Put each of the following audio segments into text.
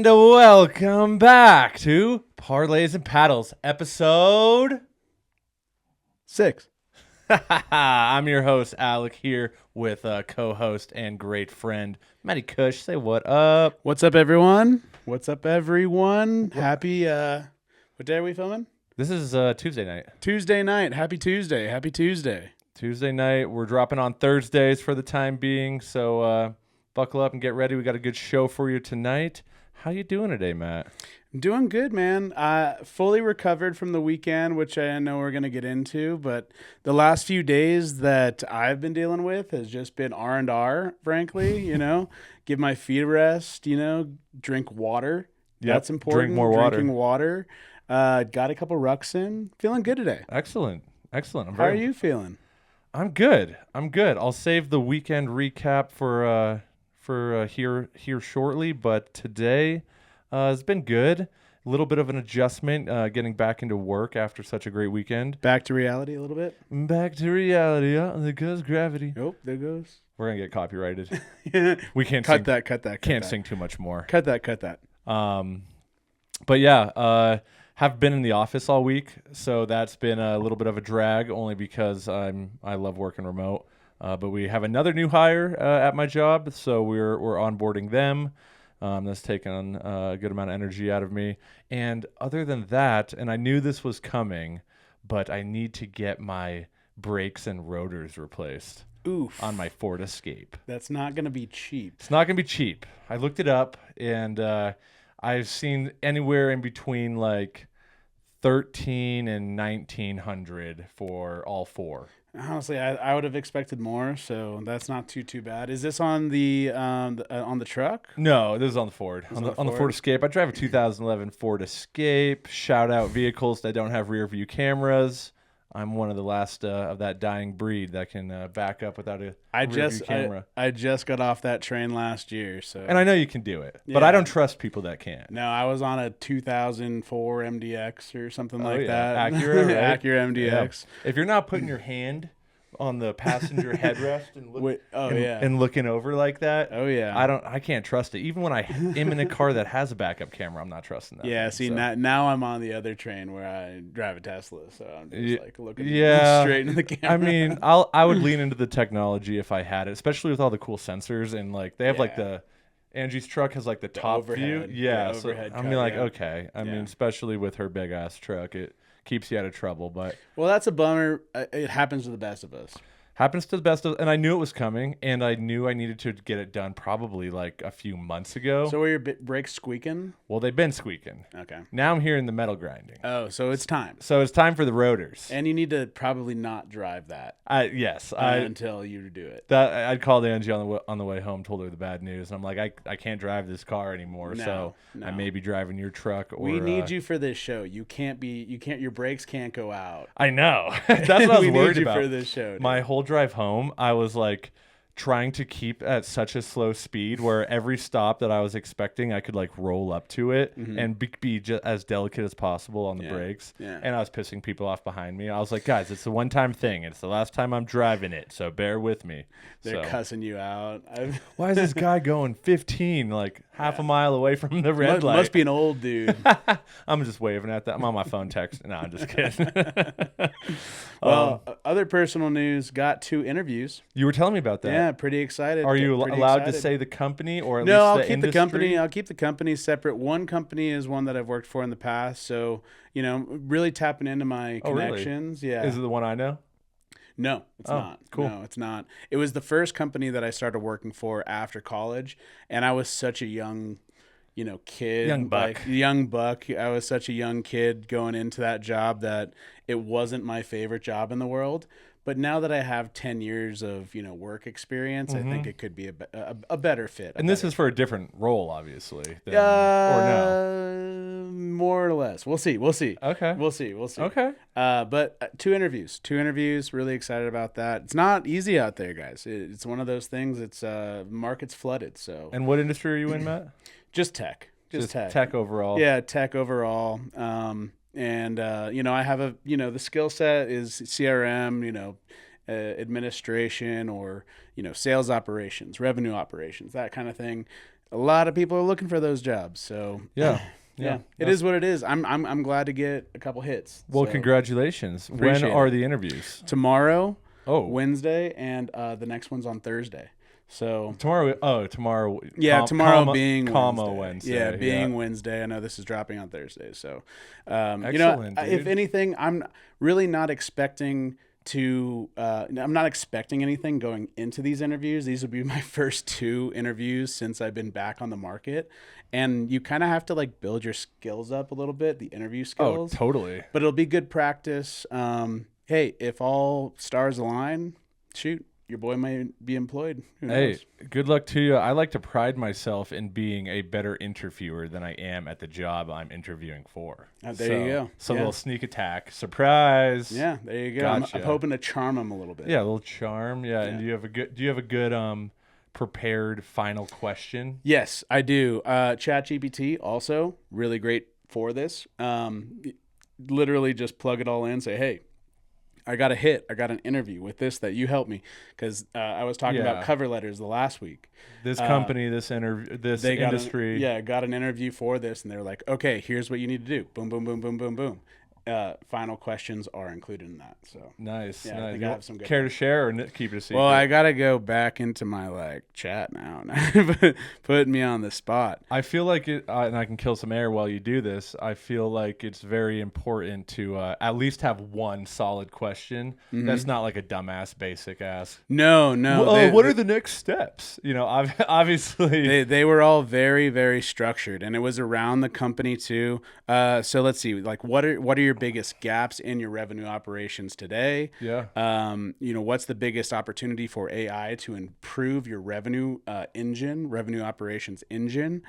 And welcome back to Parlays and Paddles, episode 6. I'm your host, Alec, here with co-host and great friend, Matty Cush. Say what up. What's up, everyone? What's up, everyone? Happy, what day are we filming? This is Tuesday night. Tuesday night. Happy Tuesday. Happy Tuesday. Tuesday night. We're dropping on Thursdays for the time being, so buckle up and get ready. We got a good show for you tonight. How you doing today, Matt? I'm doing good, man. Fully recovered from the weekend, which I know we're going to get into, but the last few days that I've been dealing with has just been R&R, frankly, give my feet a rest, drink water. Yep. That's important. Drink more water. Drinking water. Got a couple rucks in. Feeling good today. Excellent. How are you feeling? I'm good. I'll save the weekend recap for here shortly, but today has been good. A little bit of an adjustment, getting back into work after such a great weekend. Back to reality a little bit? Back to reality. There goes gravity. Nope, there goes. We're gonna get copyrighted. Yeah. We can't cut that. Can't sing too much more. Cut that. But yeah, have been in the office all week, so that's been a little bit of a drag, only because I love working remote. But we have another new hire at my job, so we're onboarding them. That's taken a good amount of energy out of me. And other than that, and I knew this was coming, but I need to get my brakes and rotors replaced. Oof. On my Ford Escape. That's not going to be cheap. It's not going to be cheap. I looked it up, and I've seen anywhere in between like 13 and 1900 for all four. Honestly, I would have expected more, so that's not too bad. Is this on the truck? No, this is on the Ford. On the Ford Escape. I drive a 2011 Ford Escape. Shout out vehicles that don't have rear view cameras. I'm one of the last of that dying breed that can back up without a rear view camera. I just got off that train last year, so and I know you can do it, but I don't trust people that can't. No, I was on a 2004 MDX or something like that. Acura, right? Acura MDX. Yeah. If you're not putting your hand on the passenger headrest and looking over like that, I can't trust it. Even when I am in a car that has a backup camera, I'm not trusting that. Yeah, now I'm on the other train where I drive a Tesla, so I'm just looking straight into the camera. I mean, I would lean into the technology if I had it, especially with all the cool sensors and they have the Angie's truck has the top overhead, view. Yeah, so I'm okay. I mean, especially with her big ass truck, it keeps you out of trouble. But that's a bummer. It happens to the best of us. Happens to the best of, and I knew it was coming, and I knew I needed to get it done probably a few months ago. So were your brakes squeaking? Well, they've been squeaking. Okay. Now I'm hearing the metal grinding. Oh, so it's time. So it's time for the rotors. And you need to probably not drive that. Yes. Until you do it. I'd called Angie on the way home, told her the bad news, and I'm like, I can't drive this car anymore, so I may be driving your truck. Or we need you for this show. Your brakes can't go out. I know. That's what I was worried about. For this show. Dude. My whole drive home, I was trying to keep at such a slow speed where every stop that I was expecting, I could roll up to it and be just as delicate as possible on the brakes. Yeah. And I was pissing people off behind me. I was like, guys, it's a one-time thing. It's the last time I'm driving it, so bear with me. They're cussing you out. Why is this guy going 15, half a mile away from the red light? Must be an old dude. I'm just waving at that. I'm on my phone texting. No, I'm just kidding. Other personal news, got 2 interviews. You were telling me about that. Yeah, pretty excited. Are you allowed to say the company or at least I'll the keep industry? the company. I'll keep the company separate. One company is one that I've worked for in the past, so really tapping into my connections. Really? Yeah. Is it the one I know? No, it's not. Cool. No, it's not. It was the first company that I started working for after college, and I was such a young kid. Young buck. I was such a young kid going into that job that it wasn't my favorite job in the world. But now that I have 10 years of work experience, I think it could be a better fit. And this is for a different role, obviously. Or no? More or less. We'll see. Okay. We'll see. Okay. But 2 interviews. Really excited about that. It's not easy out there, guys. It's one of those things. It's market's flooded. So. And what industry are you in, Matt? Just tech. Just tech. Tech overall. Yeah, tech overall. And I have the skill set is CRM, administration or, sales operations, revenue operations, that kind of thing. a lot of people are looking for those jobs. So Yeah. yeah, it is what it is. I'm glad to get a couple hits. Well, so congratulations. When appreciate are it. the interviews? Tomorrow, Oh, Wednesday, and the next one's on Thursday. So tomorrow. Oh, tomorrow. yeah, tomorrow being comma Wednesday. Yeah, being Wednesday. I know this is dropping on Thursday. So, Excellent, dude. if anything, I'm really not expecting to. I'm not expecting anything going into these interviews. These will be my first 2 interviews since I've been back on the market, and you kind of have to like build your skills up a little bit, the interview skills. Oh, totally. But it'll be good practice. Hey, if all stars align, shoot. Your boy may be employed. Who knows? Hey, good luck to you. I like to pride myself in being a better interviewer than I am at the job I'm interviewing for. There you go. So a little sneak attack. Surprise. Yeah, there you go. Gotcha. I'm hoping to charm him a little bit. Yeah, a little charm. Yeah. And do you have a good prepared final question? Yes, I do. ChatGPT also really great for this. Literally just plug it all in, say, hey, I got a hit. I got an interview with this that you helped me because I was talking about cover letters the last week. This company, this industry. Got an interview for this, and they're like, okay, here's what you need to do. Boom, boom, boom, boom, boom, boom. Final questions are included in that. So nice. Yeah, nice. I think I have some good care to share or keep it a secret? Well, I gotta go back into my chat now, putting me on the spot. I feel like it, and I can kill some air while you do this. I feel like it's very important to at least have one solid question. That's not like a dumbass basic ask. No. What are the next steps? Obviously they were all very, very structured, and it was around the company too. So let's see, what are your biggest gaps in your revenue operations today? Yeah. What's the biggest opportunity for AI to improve your revenue operations engine?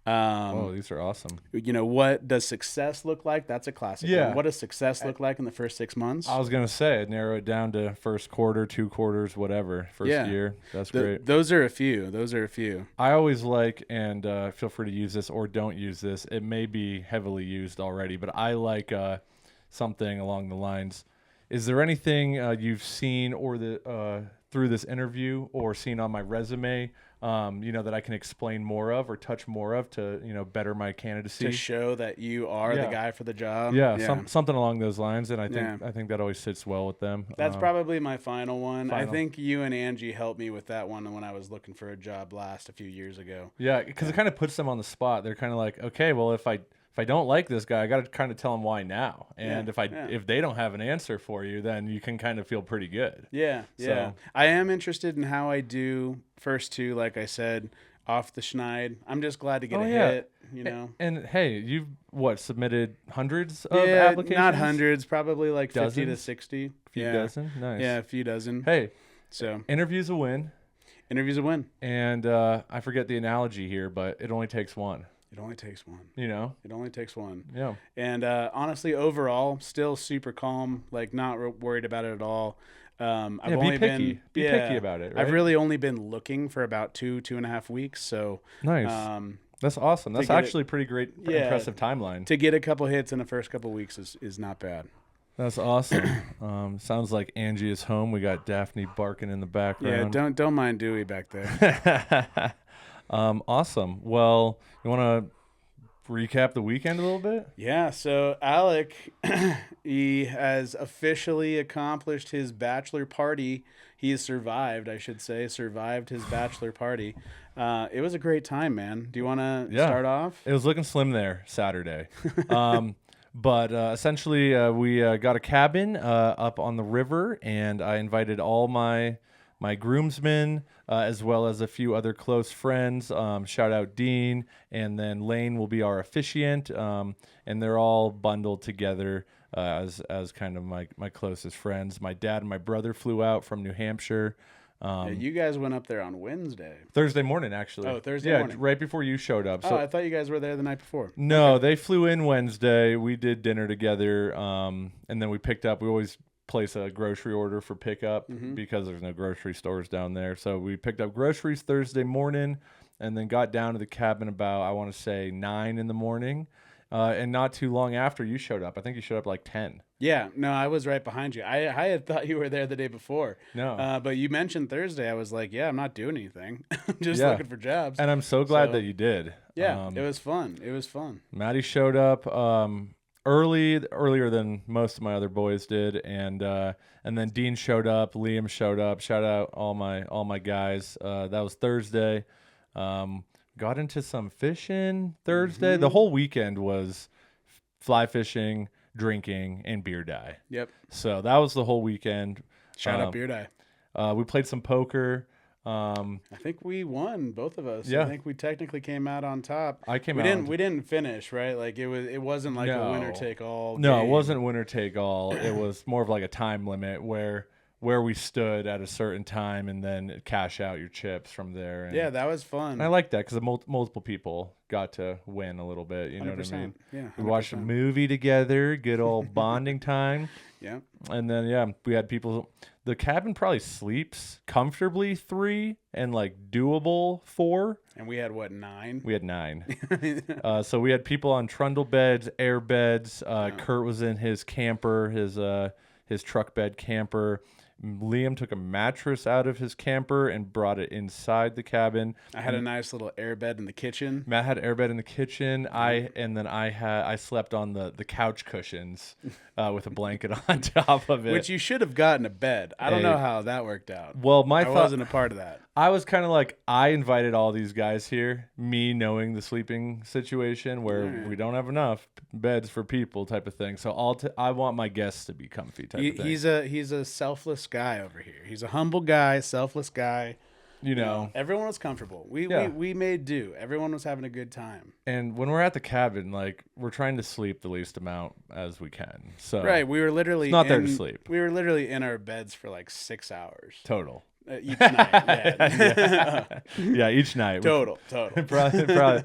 These are awesome. What does success look like? That's a classic. Yeah. One. What does success look like in the first 6 months? I was going to say, narrow it down to first quarter, 2 quarters, whatever, first year. That's great. Those are a few. I always like, and feel free to use this or don't use this. It may be heavily used already, but I like something along the lines. Is there anything you've seen or through this interview or seen on my resume that I can explain more of or touch more of to, better my candidacy? To show that you are the guy for the job. Yeah. Something along those lines. And I think that always sits well with them. That's probably my final one. I think you and Angie helped me with that one when I was looking for a job a few years ago. Yeah, because it kind of puts them on the spot. They're kind of like, okay, well, if I don't like this guy, I got to kind of tell them why now. And if they don't have an answer for you, then you can kind of feel pretty good. Yeah. So. I am interested in how I do first 2, like I said, off the schneid. I'm just glad to get a hit, And hey, you've submitted hundreds of applications? Not hundreds, probably like Dozens? 50 to 60. A few dozen? Nice. Yeah, a few dozen. Hey, so interview's a win. Interview's a win. And I forget the analogy here, but it only takes one. It only takes one. It only takes one. Yeah. And honestly, overall, still super calm, not worried about it at all. I've only be picky about it. Right? I've really only been looking for about 2.5 weeks. So nice. That's awesome. That's actually pretty great, impressive timeline. To get a couple hits in the first couple weeks is not bad. That's awesome. Sounds like Angie is home. We got Daphne barking in the background. Yeah, don't mind Dewey back there. Awesome. Well, you want to recap the weekend a little bit? Yeah. So Alec, he has officially accomplished his bachelor party. He has survived, I should say, his bachelor party. It was a great time, man. Do you want to start off? It was looking slim there Saturday. But essentially, we got a cabin up on the river, and I invited all my groomsmen, as well as a few other close friends. Shout out Dean, and then Lane will be our officiant, and they're all bundled together as kind of my closest friends. My dad and my brother flew out from New Hampshire. You guys went up there on Wednesday. Thursday morning, actually. Oh, Thursday morning. Yeah, right before you showed up. So, I thought you guys were there the night before. No, They flew in Wednesday. We did dinner together, and then we picked up. We always place a grocery order for pickup because there's no grocery stores down there. So we picked up groceries Thursday morning and then got down to the cabin about, I want to say, 9 in the morning. And not too long after you showed up, I think you showed up like 10. Yeah, no, I was right behind you. I had thought you were there the day before. No. But you mentioned Thursday. I was like, yeah, I'm not doing anything. I'm just Yeah. looking for jobs. And I'm so glad So, that you did. Yeah, it was fun. It was fun. Maddie showed up earlier than most of my other boys did, and then Dean showed up, Liam showed up. Shout out all my guys. That was Thursday. Got into some fishing Thursday. The whole weekend was fly fishing, drinking, and beer die. Yep. So that was the whole weekend. Shout out Beer Die. We played some poker. I think we won, both of us. Yeah. I think we technically came out on top. I came we out. Didn't, we didn't finish, right? Like it wasn't like a winner take all. No, game. it wasn't winner take all. It was more of like a time limit where we stood at a certain time and then cash out your chips from there. And yeah, that was fun. I like that because multiple people got to win a little bit. You know what I mean? Yeah. 100%. We watched a movie together, good old bonding time. Yeah. And then we had people. The cabin probably sleeps comfortably 3 and like doable 4. And we had what, 9? We had 9. So we had people on trundle beds, air beds. Kurt was in his camper, his truck bed camper. Liam took a mattress out of his camper and brought it inside the cabin. I had a nice little air bed in the kitchen. Matt had airbed in the kitchen. I slept on the couch cushions with a blanket on top of it. Which you should have gotten a bed. I don't know how that worked out. Well, I wasn't a part of that. I was kind of like, I invited all these guys here, me knowing the sleeping situation where we don't have enough beds for people type of thing. So I want my guests to be comfy type of thing. He's a selfless guy over here. He's a humble guy, selfless guy. You know, everyone was comfortable. We made do. Everyone was having a good time. And when we're at the cabin, like we're trying to sleep the least amount as we can. So right, we were literally not there to sleep. We were literally in our beds for like 6 hours total. Each night. Yeah. Yeah, each night. Total. probably.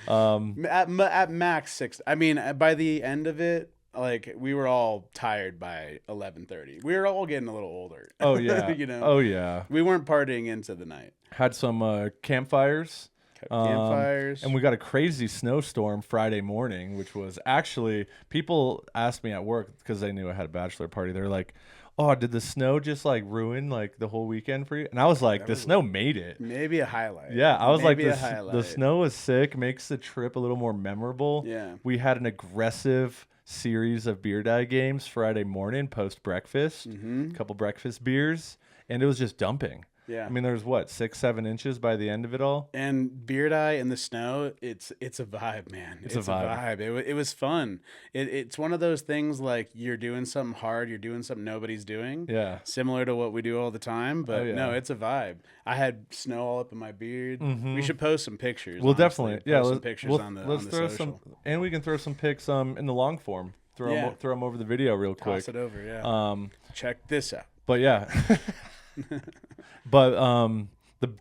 At max 6. I mean, by the end of it, like we were all tired by 11:30. We were all getting a little older. Oh yeah. You know. Oh yeah. We weren't partying into the night. Had some campfires. And we got a crazy snowstorm Friday morning, which was actually, people asked me at work because they knew I had a bachelor party. They're like, "Oh, did the snow just like ruin like the whole weekend for you?" And I was like, "The snow made it." Maybe a highlight. Yeah, I was like, the snow was sick, makes the trip a little more memorable. Yeah. We had an aggressive series of beer die games Friday morning post breakfast, a couple breakfast beers, and it was just dumping. Yeah. I mean, there was what, 6-7 inches by the end of it all. And beer die in the snow, it's a vibe, man. It's a vibe. It was fun. It's one of those things like you're doing something hard, you're doing something nobody's doing. Yeah. Similar to what we do all the time, but no, it's a vibe. I had snow all up in my beard. We should post some pictures. We'll definitely, post some pictures on the throw social. some, and we can throw some pics in the long form. Throw them over the video real quick. Toss it over, yeah. Check this out. But yeah. But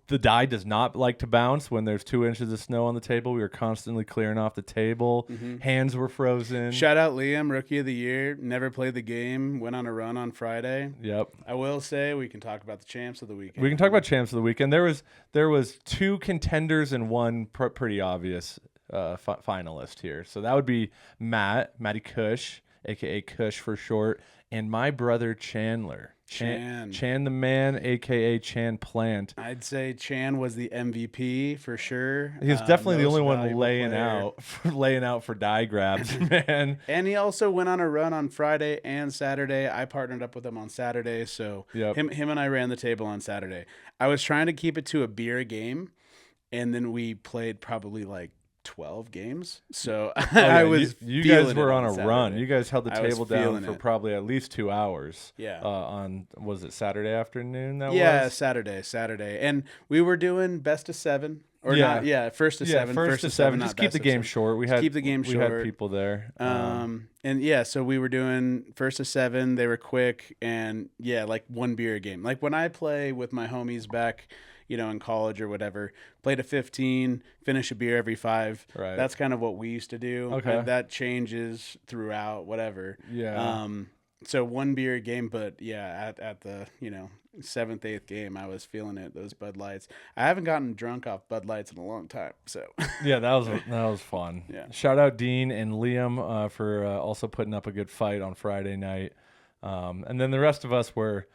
the die does not like to bounce when there's 2 inches of snow on the table. We were constantly clearing off the table. Hands were frozen. Shout out Liam, Rookie of the Year. Never played the game. Went on a run on Friday. Yep. I will say we can talk about the champs of the weekend. We can talk about champs of the weekend. There was 2 contenders and one pretty obvious finalist here. So that would be Matty Cush, a.k.a. Cush for short, and my brother Chandler. Chan the man, a.k.a. Chan Plant. I'd say Chan was the MVP for sure. He was definitely the only one laying player. out for die grabs, man. And he also went on a run on Friday and Saturday. I partnered up with him on Saturday, so him and I ran the table on Saturday. I was trying to keep it to a beer game, and then we played probably like 12 games. So I was you guys were on a Saturday. Run. You guys held the table down for it. Probably at least 2 hours. Yeah. On was it Saturday afternoon Saturday. And we were doing best of 7 or not. Yeah, first to 7. First to 7. Just keep the game short. We had people there. And yeah, so we were doing first to 7. They were quick and like 1 beer a game. Like when I play with my homies back, in college or whatever, played a 15, finish a beer every 5. Right. That's kind of what we used to do. Okay. And that changes throughout, whatever. Yeah. So one beer a game, but yeah, at the seventh, eighth game, I was feeling it. Those Bud Lights. I haven't gotten drunk off Bud Lights in a long time. So Yeah, that was fun. yeah. Shout out Dean and Liam for also putting up a good fight on Friday night. And then the rest of us were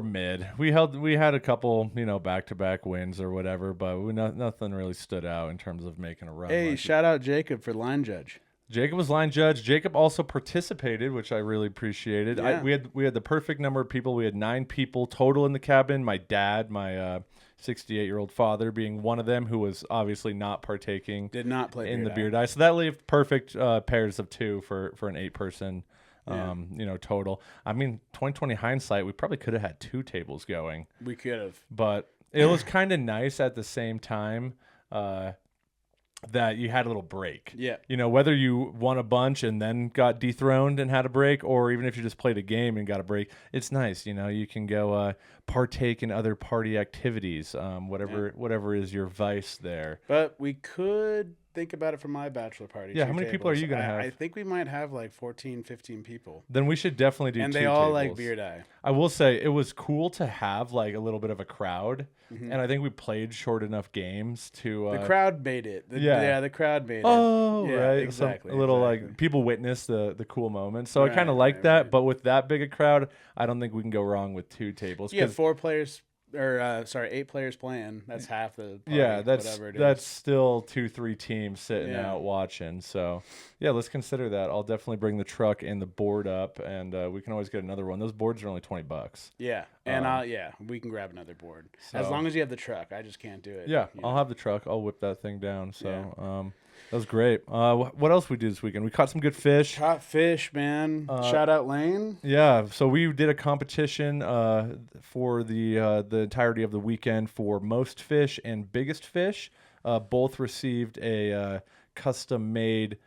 mid. We had a couple back to back wins or whatever, but nothing really stood out in terms of making a run. Hey, like shout out Jacob for line judge. Jacob was line judge. Jacob also participated, which I really appreciated. Yeah. We had the perfect number of people. We had 9 people total in the cabin. My dad, my 68-year-old father, being one of them, who was obviously not partaking. Did not play in beer the die. beer die. So that left perfect pairs of 2 for an 8-person. Total. I mean, 2020 hindsight, we probably could have had 2 tables going, We could have. but it was kind of nice at the same time. That you had a little break. Yeah. Whether you won a bunch and then got dethroned and had a break, or even if you just played a game and got a break, it's nice. You can go partake in other party activities, whatever is your vice there. But we could think about it for my bachelor party. Yeah, 2 how many people are tables. you going to have? I think we might have like 14, 15 people. Then we should definitely do And 2 they all tables. like beer die. I will say it was cool to have like a little bit of a crowd, and I think we played short enough games to The crowd made it. The crowd made it. Oh, Yeah, right. exactly. A little exactly. like people witness the cool moments. So I Right, kind of like right, that. right. But with that big a crowd, I don't think we can go wrong with 2 tables. You have 'cause- 4 players, or 8 players playing. That's half the party, yeah, whatever it is. that's still 2-3 teams sitting Yeah. out watching. So yeah, let's consider that. I'll definitely bring the truck and the board up, and we can always get another one. Those boards are only $20. Yeah, and we can grab another board as so- long as you have the truck. I just can't do it. Yeah, you I'll know. have the truck. I'll whip that thing down. So Yeah. that was great. What else we do this weekend? We caught some good fish. Caught fish, man. Shout out Lane. Yeah, so we did a competition for the entirety of the weekend for most fish and biggest fish. Both received a custom-made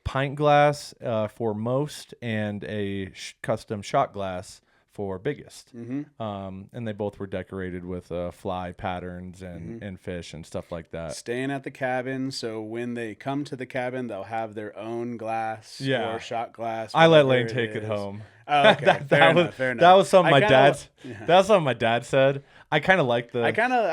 pint glass for most and a custom shot glass for biggest. And they both were decorated with fly patterns and fish and stuff like that. Staying at the cabin, so when they come to the cabin, they'll have their own glass Yeah. or shot glass. I let whatever Lane take it is. home. Oh, okay. Fair enough. That was something I my kinda- dad's. yeah. That's something my dad said. I kind of like the. I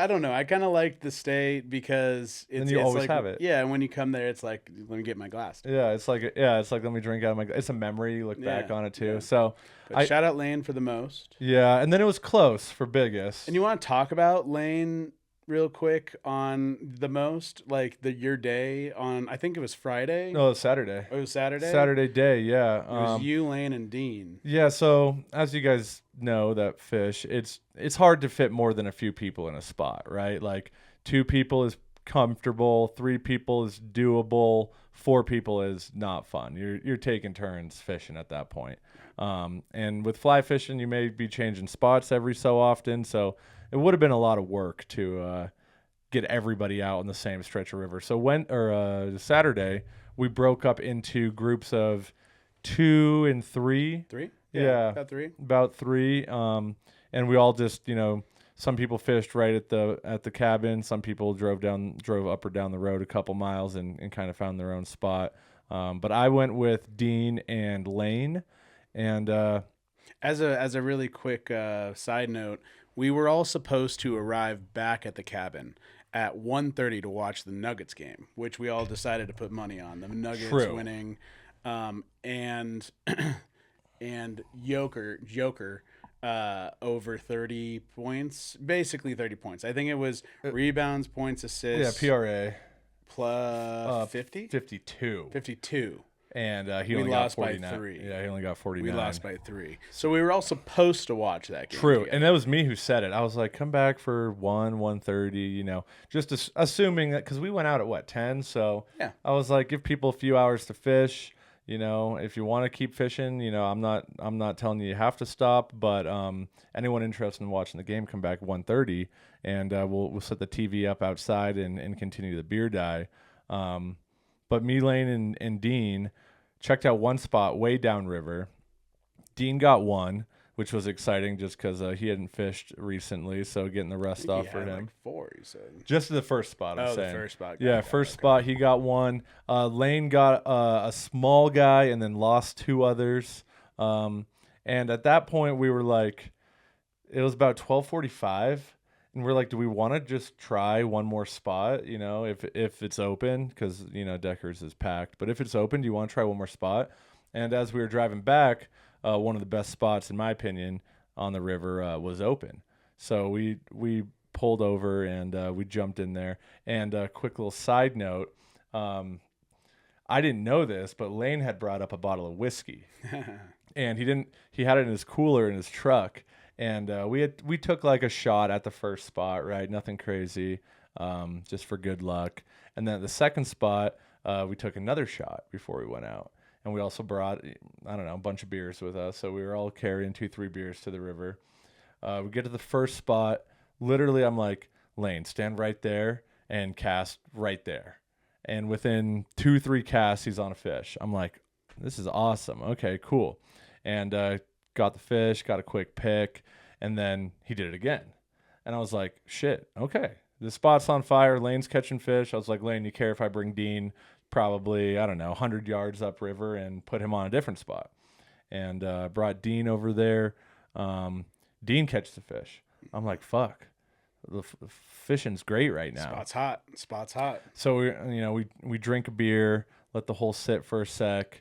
don't know. I kind of like the stay because it's, you it's always like, have it. Yeah, and when you come there, it's like, let me get my glass. Yeah, it's like let me drink out of my. It's a memory. You look back Yeah, on it too. yeah. So But shout out Lane for the most. yeah, and then it was close for biggest. And you want to talk about Lane real quick on the most, like your day on, I think it was Friday. No, it was Saturday. Oh, it was Saturday? Saturday day, yeah. It was you, Lane, and Dean. Yeah, so as you guys know, that fish, it's hard to fit more than a few people in a spot, right? Like 2 people is comfortable, 3 people is doable, 4 people is not fun. You're taking turns fishing at that point. And with fly fishing, you may be changing spots every so often, so it would have been a lot of work to get everybody out on the same stretch of river. So Saturday, we broke up into groups of 2 and 3. 3? Yeah. About 3. And we all just, some people fished right at the cabin. Some people drove up or down the road a couple miles and kind of found their own spot. But I went with Dean and Lane. And As a really quick side note, we were all supposed to arrive back at the cabin at 1:30 to watch the Nuggets game, which we all decided to put money on. The Nuggets True. winning, and Joker over 30 points, basically 30 points. I think it was rebounds, points, assists. yeah, PRA plus 50? 52. 52. And he We only got lost by 49. 3. Yeah, he only got 49. We lost by 3. So we were all supposed to watch that game. True, together. and that was me who said it. I was like, "Come back for 1:30," just assuming that because we went out at what 10. So Yeah. I was like, give people a few hours to fish. If you want to keep fishing, I'm not telling you have to stop. But anyone interested in watching the game, come back 1:30, and we'll set the TV up outside and continue the beer die. But me, Lane, and Dean checked out one spot way downriver. Dean got one, which was exciting just because he hadn't fished recently, so getting the rust off for him. Like 4, you said. Just the first spot, I'm Oh, saying. the first spot. Yeah, first spot, he got one. Lane got a small guy and then lost 2 others. And And at that point, we were like, it was about 12:45, and we're like, do we want to just try one more spot? You know, if it's open, because Deckers is packed. But if it's open, do you want to try one more spot? And as we were driving back, one of the best spots, in my opinion, on the river was open. So we pulled over and we jumped in there. And a quick little side note. I didn't know this, but Lane had brought up a bottle of whiskey, and he had it in his cooler in his truck, and we took like a shot at the first spot, right? Nothing crazy, just for good luck. And then at the second spot, we took another shot before we went out, and we also brought, I don't know, a bunch of beers with us, so we were all carrying 2-3 beers to the river. We get to the first spot. Literally, I'm like, Lane, stand right there and cast right there. And within 2-3 casts, he's on a fish. I'm like, this is awesome. Okay, cool. And got the fish, got a quick pick, and then he did it again. And I was like, shit, okay. The spot's on fire. Lane's catching fish. I was like, Lane, you care if I bring Dean probably, I don't know, 100 yards upriver and put him on a different spot? And brought Dean over there. Dean catches the fish. I'm like, fuck. The fishing's great right now. Spot's hot. So we drink a beer, let the hole sit for a sec.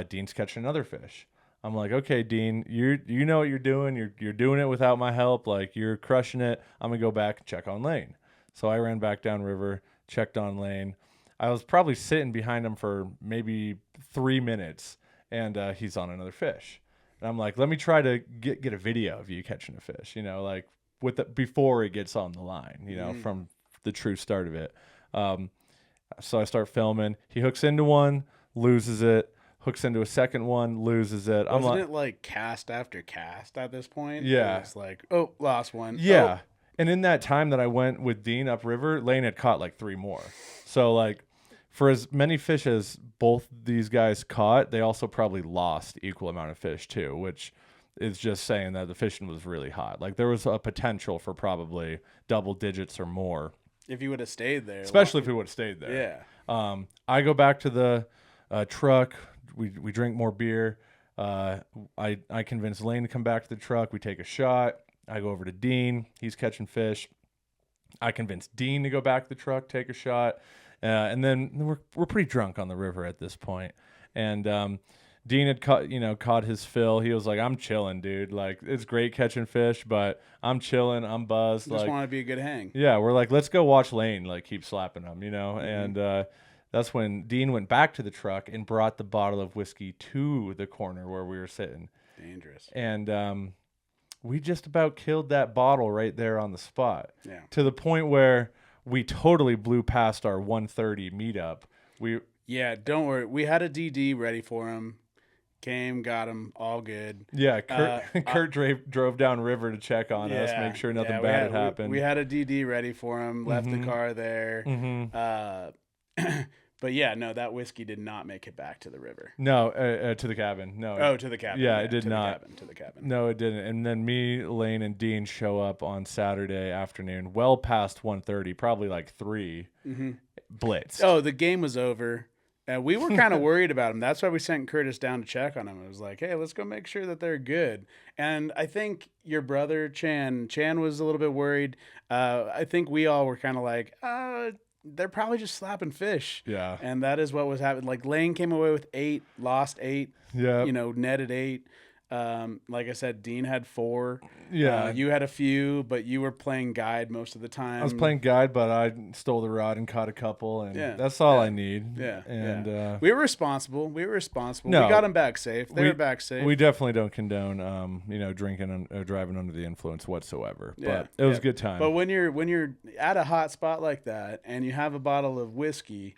Dean's catching another fish. I'm like, okay, Dean, you know what you're doing. You're doing it without my help. Like, you're crushing it. I'm gonna go back and check on Lane. So I ran back downriver, checked on Lane. I was probably sitting behind him for maybe 3 minutes, and he's on another fish. And I'm like, let me try to get a video of you catching a fish. Like, before it gets on the line, from the true start of it. So I start filming. He hooks into one, loses it. Hooks into a second one, loses it. Wasn't it like cast after cast at this point? Yeah. It's like, oh, lost one. Yeah. Oh. And in that time that I went with Dean upriver, Lane had caught like 3 more. So like, for as many fish as both these guys caught, they also probably lost equal amount of fish too, which is just saying that the fishing was really hot. Like, there was a potential for probably double digits or more. If you would have stayed there. Especially if we would have stayed there. Yeah. I go back to the truck. We drink more beer. I convince Lane to come back to the truck. We take a shot. I go over to Dean. He's catching fish. I convince Dean to go back to the truck, take a shot. And then we're pretty drunk on the river at this point. And Dean had caught his fill. He was like, I'm chilling, dude. Like, it's great catching fish, but I'm chilling. I'm buzzed. Just want to be a good hang. Yeah, we're like, let's go watch Lane, like, keep slapping him, Mm-hmm. And that's when Dean went back to the truck and brought the bottle of whiskey to the corner where we were sitting. Dangerous. And we just about killed that bottle right there on the spot. Yeah. To the point where we totally blew past our 1:30 meetup. Yeah, don't worry. We had a DD ready for him. Came, got him, all good. Yeah, Kurt drove down river to check on us, make sure nothing bad had happened. We had a DD ready for him, left the car there. Mm-hmm. But yeah, no, that whiskey did not make it back to the river. No, to the cabin. No. Oh, to the cabin. Yeah, it did not. To the cabin. No, it didn't. And then me, Lane, and Dean show up on Saturday afternoon, well past 1:30, probably like 3, blitzed. Oh, the game was over. We were kind of worried about him. That's why we sent Curtis down to check on him. It was like, hey, let's go make sure that they're good. And I think your brother, Chan was a little bit worried. I think we all were kind of like, they're probably just slapping fish. Yeah. And that is what was happening. Like, Lane came away with 8, lost 8. Yeah. Netted 8. Like I said, Dean had 4. Yeah. You had a few, but you were playing guide most of the time. I was playing guide, but I stole the rod and caught a couple, and that's all I need. Yeah. And we were responsible. No, we got them back safe. They were back safe. We definitely don't condone, drinking or driving under the influence whatsoever. Yeah. But it was a good time. But when you're at a hot spot like that, and you have a bottle of whiskey,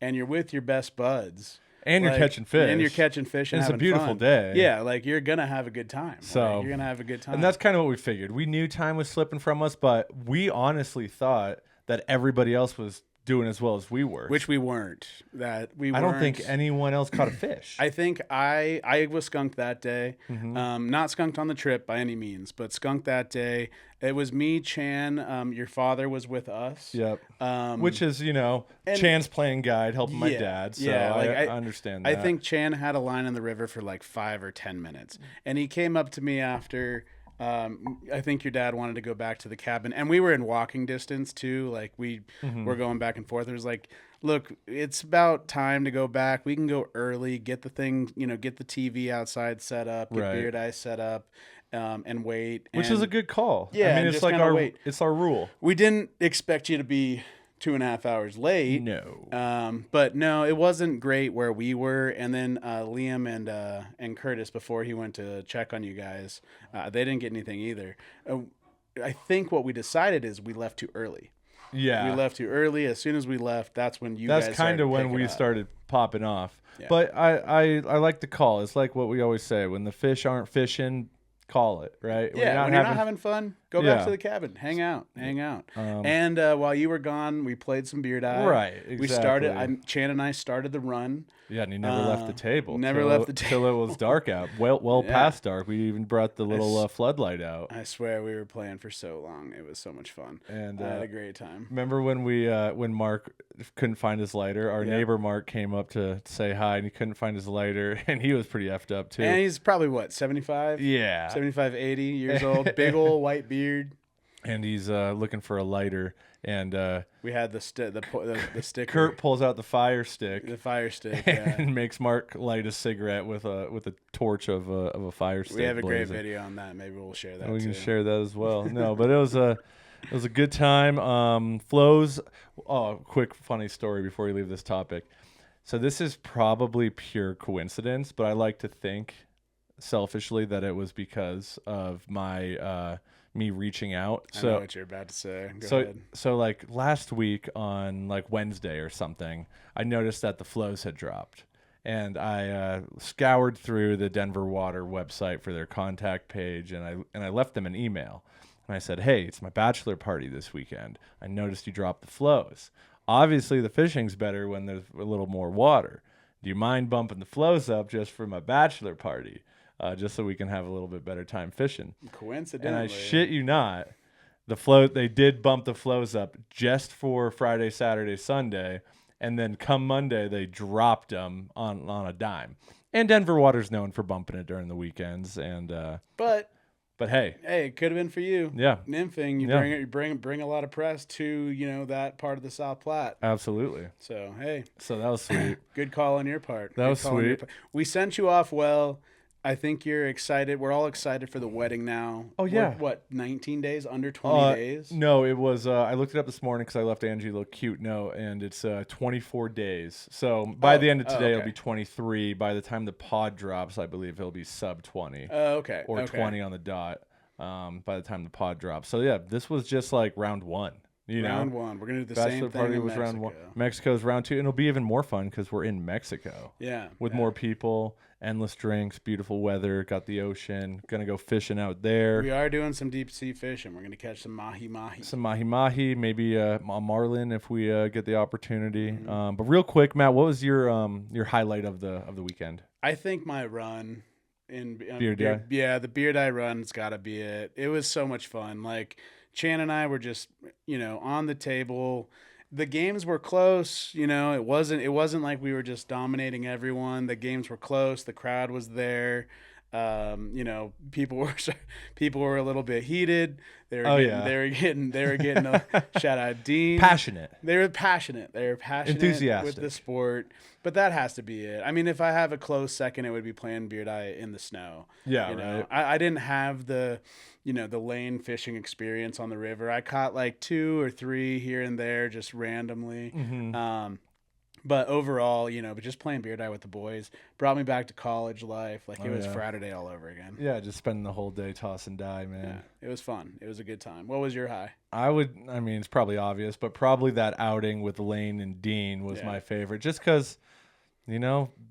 and you're with your best buds. And you're catching fish. And you're catching fish and it's having a beautiful fun. day. Yeah, like, you're going to have a good time. So you're going to have a good time. And that's kind of what we figured. We knew time was slipping from us, but we honestly thought that everybody else was doing as well as we were. Which we weren't. I don't think anyone else caught a fish. I think I was skunked that day. Mm-hmm. Not skunked on the trip by any means, but skunked that day. It was me, Chan. Your father was with us. Yep. Which is, Chan's playing guide, helping my Yeah, dad. So yeah, like, I understand that. I think Chan had a line in the river for like 5 or 10 minutes. And he came up to me after. I think your dad wanted to go back to the cabin, and we were in walking distance too. Like we were going back and forth. It was like, look, it's about time to go back. We can go early, get the thing, get the TV outside set up, get Beard Ice set up, and wait. Which is a good call. Yeah, I mean, it's like it's our rule. We didn't expect you to be 2.5 hours late. No. But no, it wasn't great where we were. And then Liam and Curtis, before he went to check on you guys, they didn't get anything either. I think what we decided is we left too early. Yeah. We left too early. As soon as we left, that's when That's kind of when we started popping off. Yeah. But I like the call. It's like what we always say. When the fish aren't fishing, call it, right? When you're not having fun, go back to the cabin, hang out. And while you were gone, we played some Beard Eye. Right, exactly. We started. Chan and I started the run. Yeah, and he never left the table. Till till it was dark out. Well past dark. We even brought the little floodlight out. I swear we were playing for so long. It was so much fun. And I had a great time. Remember when when Mark couldn't find his lighter? Our neighbor Mark came up to say hi, and he couldn't find his lighter, and he was pretty effed up too. And he's probably what, 75? Yeah, 75, 80 years old. Big old white beard. And he's looking for a lighter, and we had the sticker. Kurt pulls out the fire stick, and makes Mark light a cigarette with a torch of a fire stick. We have a blazing. Great video on that. Maybe we'll share that. We can share that as well. No, but it was a good time. Flows. Oh, quick funny story before we leave this topic. So this is probably pure coincidence, but I like to think selfishly that it was because of my me reaching out. I know what you're about to say. Go ahead. So like last week on like Wednesday or something, I noticed that the flows had dropped, and I scoured through the Denver Water website for their contact page, and I left them an email, and I said, hey, it's my bachelor party this weekend. I noticed you dropped the flows. Obviously, the fishing's better when there's a little more water. Do you mind bumping the flows up just for my bachelor party? Just so we can have a little bit better time fishing. Coincidentally. And I shit you not, they did bump the flows up just for Friday, Saturday, Sunday, and then come Monday they dropped them on a dime. And Denver Water's known for bumping it during the weekends, and but hey, it could have been for you. Yeah, nymphing. You bring a lot of press to that part of the South Platte. Absolutely. So hey, so that was sweet. Good call on your part. That was sweet. We sent you off well. I think you're excited. We're all excited for the wedding now. Oh, yeah. What, 19 days? Under 20 days? No, it was, I looked it up this morning because I left Angie a little cute note, and it's 24 days. So by the end of today, it'll be 23. By the time the pod drops, I believe it'll be sub 20. Okay. Or 20 on the dot by the time the pod drops. So, yeah, this was just like round one. Round one. We're going to do the Bachelor same thing party in was Mexico. round one. Mexico's round two, and it'll be even more fun because we're in Mexico. Yeah. With more people, endless drinks, beautiful weather, got the ocean, going to go fishing out there. We are doing some deep sea fishing. We're going to catch some mahi-mahi. Some mahi-mahi, maybe a marlin if we get the opportunity. But real quick, Matt, what was your highlight of the weekend? I think my run in Beard Eye. Yeah, the Beard Eye run's got to be it. It was so much fun. Like Chan and I were just, on the table. The games were close, it wasn't like we were just dominating everyone. The games were close. The crowd was there. People were a little bit heated. They were getting shout out Dean. Passionate. They were passionate. Enthusiastic with the sport. But that has to be it. I mean, if I have a close second, it would be playing Beard Eye in the snow. Yeah, right. I didn't have the lane fishing experience on the river. I caught like 2 or 3 here and there just randomly. Mm-hmm. But overall, but just playing Beard Eye with the boys brought me back to college life. Like it was Friday all over again. Yeah, just spending the whole day toss and die, man. Yeah, it was fun. It was a good time. What was your high? It's probably obvious, but probably that outing with Lane and Dean was my favorite. Just because,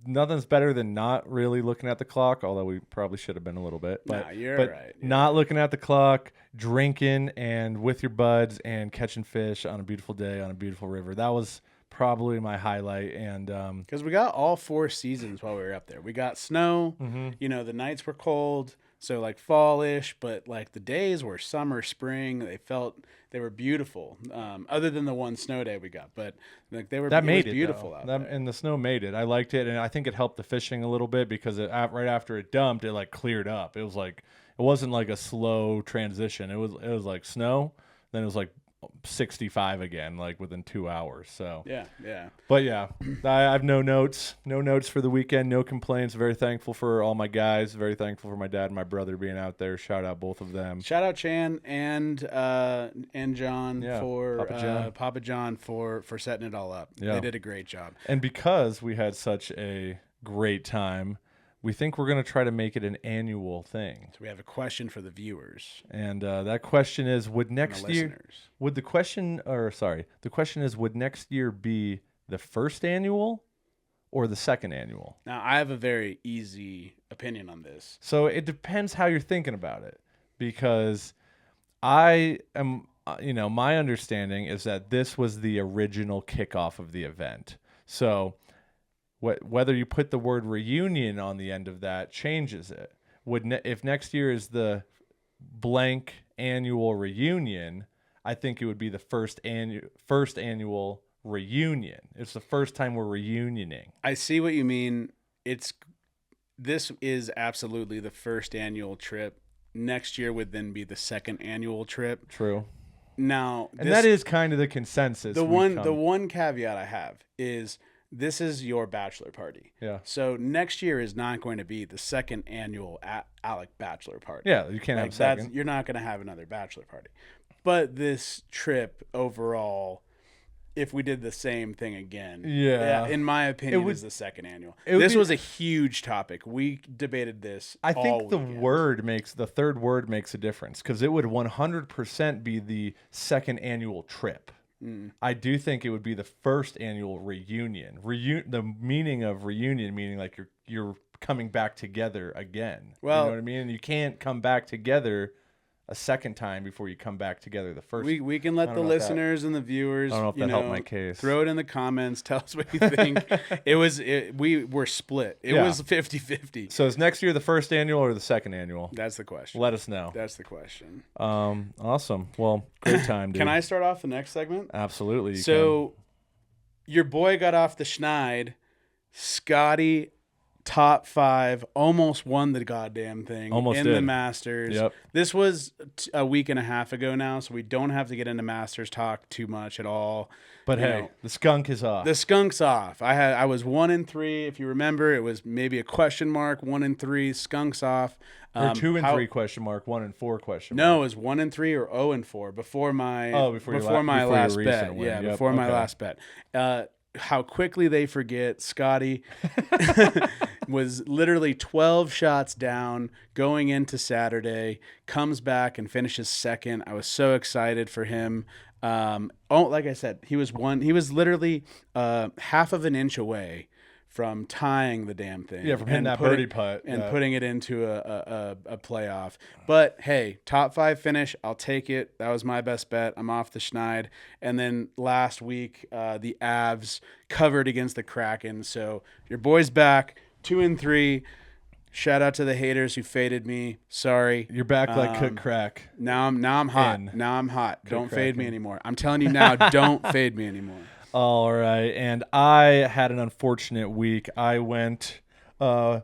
Nothing's better than not really looking at the clock, although we probably should have been a little bit. But, Nah, you're but right. not looking at the clock, drinking and with your buds and catching fish on a beautiful day on a beautiful river. That was probably my highlight. And Because we got all 4 seasons while we were up there. We got snow. The nights were cold, so like fallish, but like the days were summer, spring. They were beautiful. Other than the one snow day we got, but like it was beautiful out there. And the snow made it. I liked it, and I think it helped the fishing a little bit because right after it dumped, it like cleared up. It wasn't like a slow transition. It was like snow, then it was like 65 again, like within 2 hours. So yeah. But yeah, I have no notes for the weekend. No complaints. Very thankful for all my guys. Very thankful for my dad and my brother being out there. Shout out both of them. Shout out Chan and John for Papa John for setting it all up. Yeah. They did a great job. And because we had such a great time, we think we're going to try to make it an annual thing. So we have a question for the viewers. And that question is, would next the question is, would next year be the first annual or the second annual? Now, I have a very easy opinion on this. So it depends how you're thinking about it, because I am, my understanding is that this was the original kickoff of the event. So whether you put the word reunion on the end of that changes it. If next year is the blank annual reunion, I think it would be the first annual reunion. It's the first time we're reunioning. I see what you mean. This is absolutely the first annual trip. Next year would then be the second annual trip. True. Now, that is kind of the consensus. The one caveat I have is, this is your bachelor party. Yeah. So next year is not going to be the second annual Alec bachelor party. Yeah, you can't have a second. You're not going to have another bachelor party. But this trip overall, if we did the same thing again, in my opinion, is the second annual. This was a huge topic. We debated this. I think the third word makes a difference, because it would 100% be the second annual trip. I do think it would be the first annual reunion. The meaning of reunion meaning like you're coming back together again. Well, you know what I mean? And you can't come back together a second time before you come back together the first. We can let the listeners and the viewers, I don't know if that helped my case. Throw it in the comments. Tell us what you think. We were split. It was 50-50. So is next year the first annual or the second annual? That's the question. Let us know. That's the question. Awesome. Well, great time, dude. Can I start off the next segment? Absolutely. Your boy got off the schneid. Scotty, top 5, almost won the goddamn thing the Masters. Yep. This was a week and a half ago now, so we don't have to get into Masters talk too much at all. But the skunk is off. The skunk's off. I was 1-3. If you remember, it was maybe a question mark. 1-3. Skunk's off. Or 2-3 question mark. 1-4 question mark. No, it was 1-3 or 0-4 before my last bet. Win. Yeah, before my last bet. How quickly they forget. Scotty was literally 12 shots down going into Saturday, comes back and finishes second. I was so excited for him. Like I said, he was literally half of an inch away from tying the damn thing. Yeah, from hitting that birdie putt. And putting it into a playoff. But, hey, top 5 finish, I'll take it. That was my best bet. I'm off the schneid. And then last week, the Avs covered against the Kraken. So your boy's back, 2-3. Shout out to the haters who faded me. Sorry. You're back like cook crack. Now I'm hot. Now I'm hot. Don't fade me anymore. I'm telling you now, don't fade me anymore. All right, and I had an unfortunate week. I went in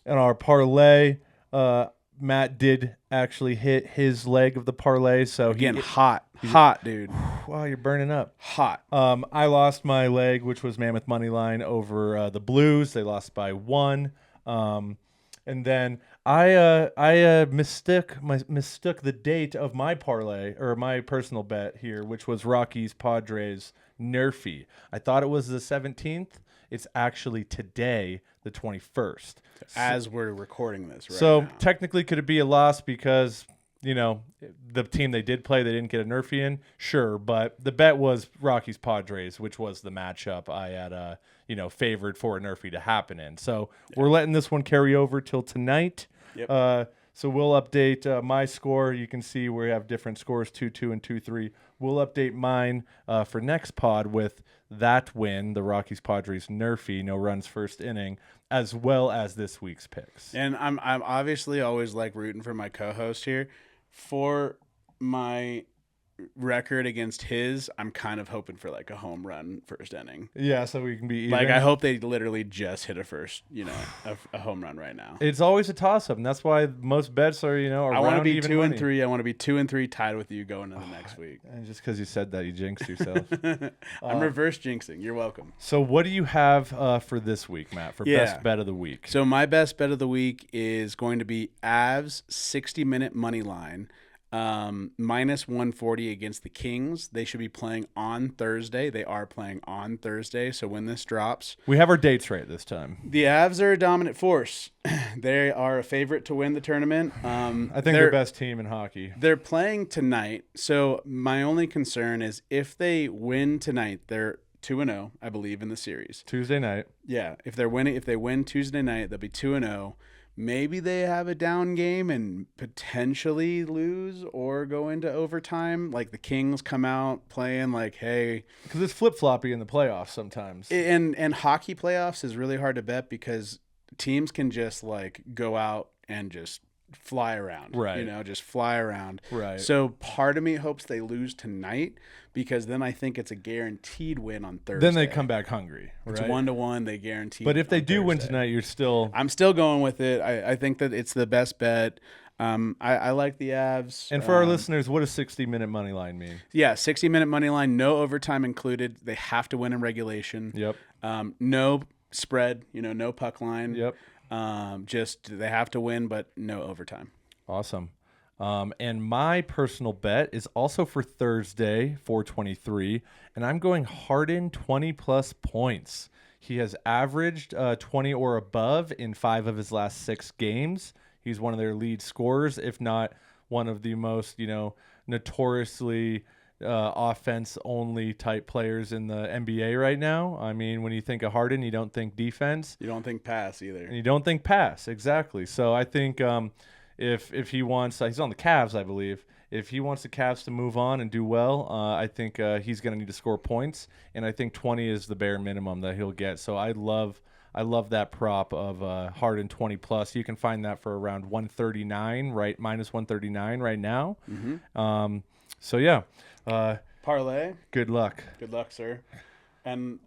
our parlay. Matt did actually hit his leg of the parlay, so hot, dude. Wow, you're burning up. Hot. I lost my leg, which was Mammoth money line over the Blues. They lost by 1. And then I mistook the date of my parlay, or my personal bet here, which was Rockies Padres Nerfy. I thought it was the 17th. It's actually today, the 21st. As we're recording this right so now. Technically, could it be a loss because the team they did play, they didn't get a nerfy in, sure, but the bet was Rockies Padres, which was the matchup I had favored for a nerfy to happen in. So we're letting this one carry over till tonight. Yep. So we'll update my score. You can see we have different scores, 2-2 and 2-3. We'll update mine for next pod with that win, the Rockies Padres nerfy, no runs first inning, as well as this week's picks. And I'm obviously always like rooting for my co-host here. For my record against his, I'm kind of hoping for like a home run first inning. Yeah, so we can be even. Like, I hope they literally just hit a home run right now. It's always a toss-up, and that's why most bets are, around I want to be even 2 and money. 3. I want to be 2 and 3 tied with you going into the next week. And just because you said that, you jinxed yourself. I'm reverse jinxing. You're welcome. So what do you have for this week, Matt, for best bet of the week? So my best bet of the week is going to be Avs 60-minute money line. Minus 140 against the Kings. They should be playing on Thursday. They are playing on Thursday. So when this drops, we have our dates right this time. The Avs are a dominant force. They are a favorite to win the tournament. I think they're the best team in hockey. They're playing tonight. So my only concern is if they win tonight, they're 2-0, I believe, in the series. Tuesday night. Yeah. If they win Tuesday night, they'll be 2-0. Maybe they have a down game and potentially lose or go into overtime. Like the Kings come out playing like, hey. Because it's flip-floppy in the playoffs sometimes. And hockey playoffs is really hard to bet because teams can just like go out and just fly around. Right. Just fly around. Right. So part of me hopes they lose tonight because then I think it's a guaranteed win on Thursday. Then they come back hungry. Right? It's 1-1. They guarantee. But if they do Thursday. win tonight, I'm still going with it. I think that it's the best bet. I like the Avs. And for our listeners, what does 60-minute money line mean? Yeah, 60-minute money line, no overtime included. They have to win in regulation. Yep. No spread, no puck line. Yep. Just they have to win, but no overtime. Awesome. And my personal bet is also for Thursday, 423, and I'm going Harden 20-plus points. He has averaged 20 or above in 5 of his last 6 games. He's one of their lead scorers, if not one of the most, notoriously offense-only type players in the NBA right now. I mean, when you think of Harden, you don't think defense. You don't think pass either. And you don't think pass, exactly. So I think if he wants, he's on the Cavs, I believe. If he wants the Cavs to move on and do well, I think he's going to need to score points, and I think 20 is the bare minimum that he'll get. So I love that prop of Harden 20-plus. You can find that for around 139, right, minus 139 right now. Mm-hmm. So, yeah. Parlay. Good luck. Good luck, sir. And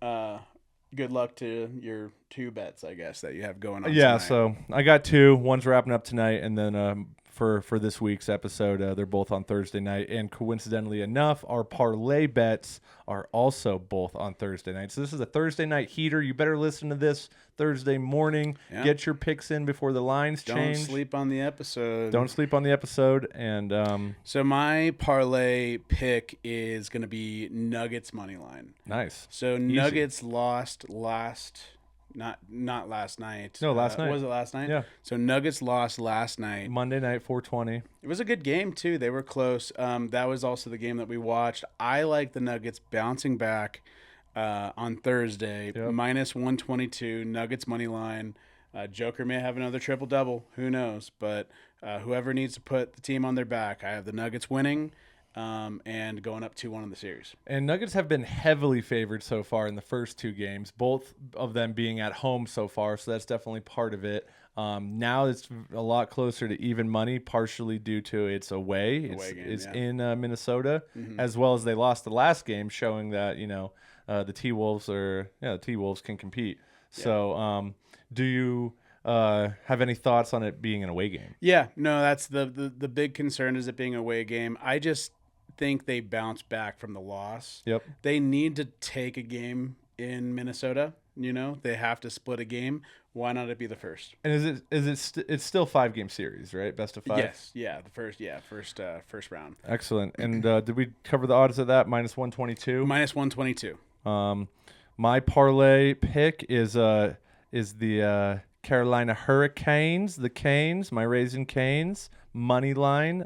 good luck to your 2 bets, I guess, that you have going on Yeah, tonight. So I got 2. One's wrapping up tonight, and then for this week's episode, they're both on Thursday night. And coincidentally enough, our parlay bets are also both on Thursday night. So this is a Thursday night heater. You better listen to this Thursday morning. Yeah. Get your picks in before the lines change. Don't sleep on the episode. Don't sleep on the episode. And so my parlay pick is going to be Nuggets money line. Nice. So Easy. Nuggets lost not last night. No, last night. Was it last night? Yeah. So Nuggets lost last night. Monday night, 420. It was a good game too. They were close. That was also the game that we watched. I like the Nuggets bouncing back on Thursday. Yep. Minus 122 Nuggets money line. Joker may have another triple double. Who knows? But whoever needs to put the team on their back, I have the Nuggets winning. And going up 2-1 in the series. And Nuggets have been heavily favored so far in the first 2 games, both of them being at home so far, so that's definitely part of it. Now it's a lot closer to even money, partially due to it's away. It's in Minnesota, as well as they lost the last game, showing that the T-Wolves can compete. Yeah. So do you have any thoughts on it being an away game? Yeah, no, that's the big concern is it being an away game. I just think they bounce back from the loss. Yep. They need to take a game in Minnesota. They have to split a game. Why not it be the first? And it's still 5-game series, right? Best of 5. Yes. Yeah. The first round. Excellent. And did we cover the odds of that? Minus 122. Minus 122. My parlay pick is the Carolina Hurricanes, the Canes, my Raisin Canes, money line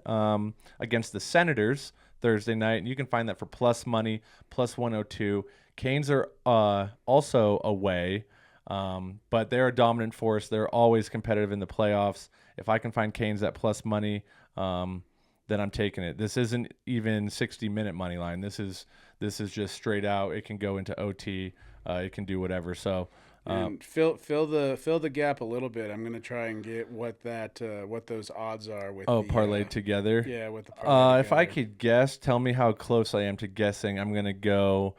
against the Senators Thursday night. And you can find that for plus money, plus 102. Canes are also away, but they're a dominant force. They're always competitive in the playoffs. If I can find Canes at plus money, then I'm taking it. This isn't even 60-minute money line. This is just straight out. It can go into OT. It can do whatever. So And fill the gap a little bit. I'm gonna try and get what those odds are with parlayed together. Yeah, with the parlay If I together. could guess, tell me how close I am to guessing. I'm gonna go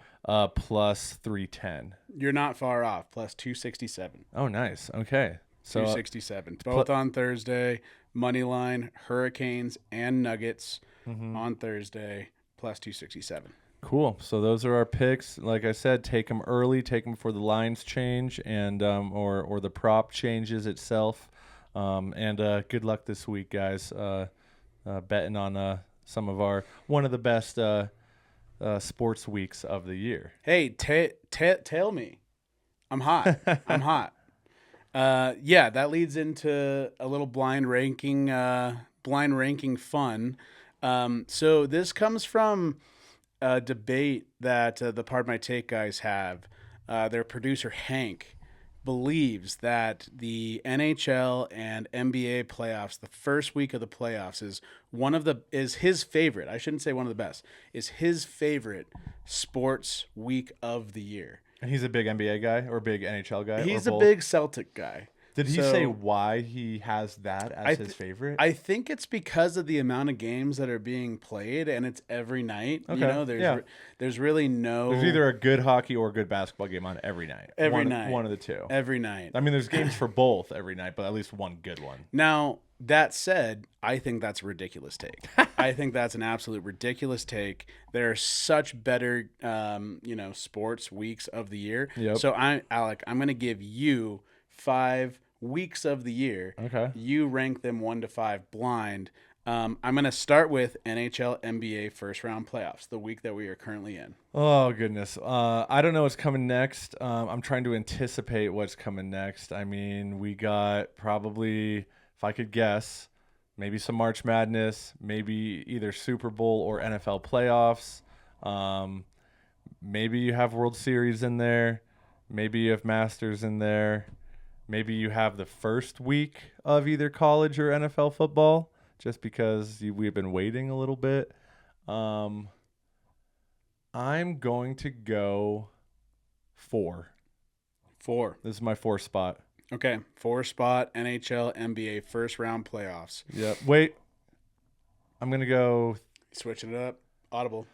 plus 310. You're not far off. Plus 267. Oh, nice. Okay, so 267. Both on Thursday. Money line, Hurricanes and Nuggets on Thursday. Plus 267. cool. So those are our picks. Like I said, take them early. Take them before the lines change and or the prop changes itself. And good luck this week, guys. Betting on some of one of the best sports weeks of the year. Hey, tell me. I'm hot. I'm hot. Yeah, that leads into a little blind ranking fun. So this comes from a debate that the Pardon My Take guys have. Their producer Hank believes that the NHL and NBA playoffs, the first week of the playoffs, is his favorite. I shouldn't say one of the best. Is his favorite sports week of the year. And he's a big NBA guy or a big NHL guy? He's or a both? big Celtic guy. Did he So, say why he has that as his favorite? I think it's because of the amount of games that are being played, and it's every night. Okay, You know, there's really no. There's either a good hockey or a good basketball game on every night. Every one, night. One of the two. Every night. I mean, there's games for both every night, but at least one good one. Now, that said, I think that's a ridiculous take. I think that's an absolute ridiculous take. There are such better, sports weeks of the year. Yep. So, Alec, I'm going to give you 5 weeks of the year. Okay. You rank them 1 to 5 blind. I'm going to start with NHL NBA first round playoffs, the week that we are currently in. Oh, goodness. I don't know what's coming next. I'm trying to anticipate what's coming next. I mean, we got probably, if I could guess, maybe some March Madness, maybe either Super Bowl or NFL playoffs. Maybe you have World Series in there. Maybe you have Masters in there. Maybe you have the first week of either college or NFL football, just because we've been waiting a little bit. I'm going to go 4. 4. This is my 4 spot. Okay. 4 spot NHL NBA first round playoffs. Yep. Wait. I'm going to go. Switching it up. Audible.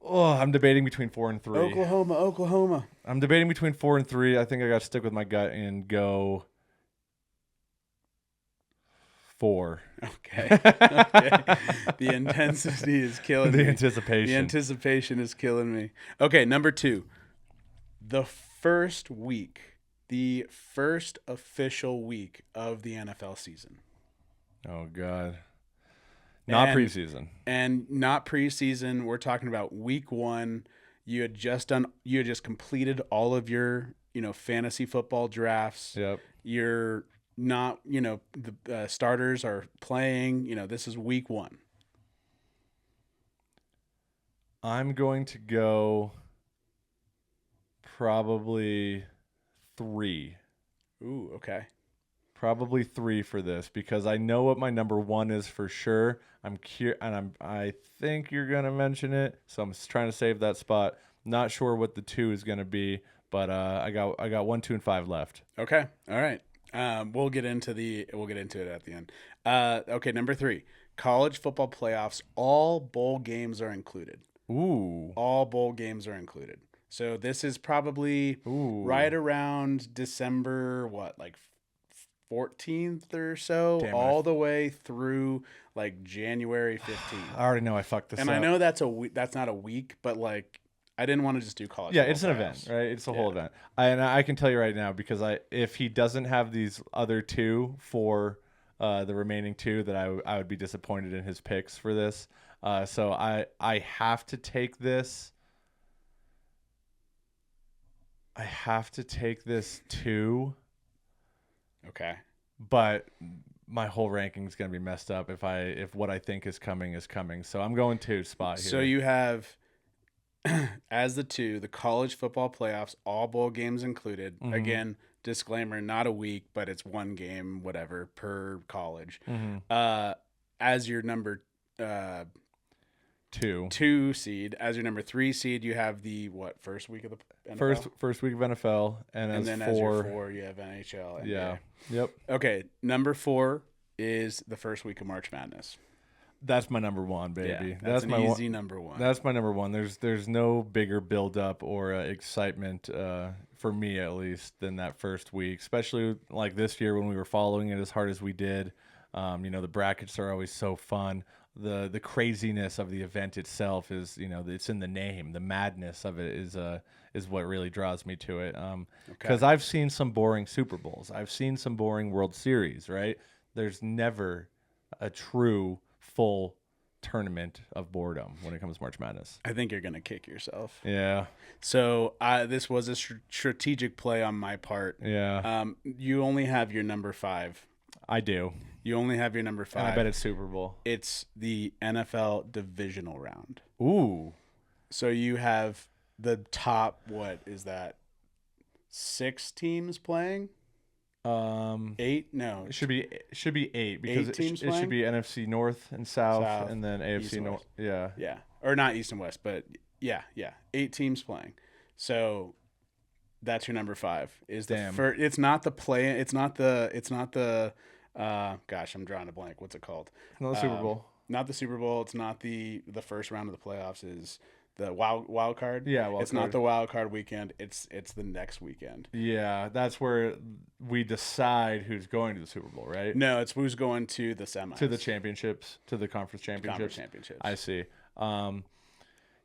Oh, I'm debating between 4 and 3. Oklahoma. I'm debating between 4 and 3. I think I got to stick with my gut and go 4. Okay. The intensity is killing me. The anticipation. The anticipation is killing me. Okay, number 2. The first official week of the NFL season. Oh, God. Not preseason. And not preseason. We're talking about week 1. You had just completed all of your, fantasy football drafts. Yep. You're not, the starters are playing. This is week 1. I'm going to go probably 3. Ooh, okay. Probably 3 for this because I know what my number 1 is for sure. I think you're gonna mention it, so I'm just trying to save that spot. Not sure what the 2 is gonna be, but I got 1, 2, and 5 left. Okay, all right. We'll get into it at the end. Okay, number 3, college football playoffs. All bowl games are included. Ooh. All bowl games are included. So this is probably right around December, like 14th or so, all the way through like January 15th. I already know I fucked this up. And I know that's not a week, but like I didn't want to just do college. Yeah, it's an playoffs. event, right? It's a whole event. And I can tell you right now because if he doesn't have these other 2 for the remaining 2, that I would be disappointed in his picks for this. So I have to take this. I have to take this 2. Okay. But my whole ranking is going to be messed up if what I think is coming is coming. So I'm going 2 spot here. So you have as the 2 the college football playoffs, all bowl games included. Mhm. Again, disclaimer, not a week, but it's one game, whatever, per college. Mhm. As your number 2. 2 seed, as your number 3 seed, you have the first week of the NFL? First week of NFL, and And as then 4, as your 4, you have NHL. NBA. yeah, yep. Okay, number 4 is the first week of March Madness. That's my number 1, baby. Yeah, that's an my easy number 1. That's my number 1. There's no bigger build up or excitement for me at least than that first week, especially like this year when we were following it as hard as we did. The brackets are always so fun. The craziness of the event itself is, it's in the name. The madness of it is what really draws me to it. Because I've seen some boring Super Bowls. I've seen some boring World Series, right? There's never a true full tournament of boredom when it comes to March Madness. I think you're going to kick yourself. Yeah. So this was a strategic play on my part. Yeah. You only have your number 5. I do. You only have your number 5. And I bet it's Super Bowl. It's the NFL divisional round. Ooh. So you have the top, what is that, 6 teams playing? 8? No. It should be 8 because 8 teams it should be NFC North and South and then East AFC and North. West. Yeah. Yeah. Or not East and West, but yeah. 8 teams playing. So that's your number 5. Is the Damn. it's not the play. It's not the. Gosh, I'm drawing a blank. What's it called? Not the Super Bowl. Not the Super Bowl. It's not the first round of the playoffs. Is the wild card? Yeah, wild it's card. not the wild card weekend. It's the next weekend. Yeah, that's where we decide who's going to the Super Bowl, right? No, it's who's going to the semis. To the championships, to the conference championships. Conference championships. I see.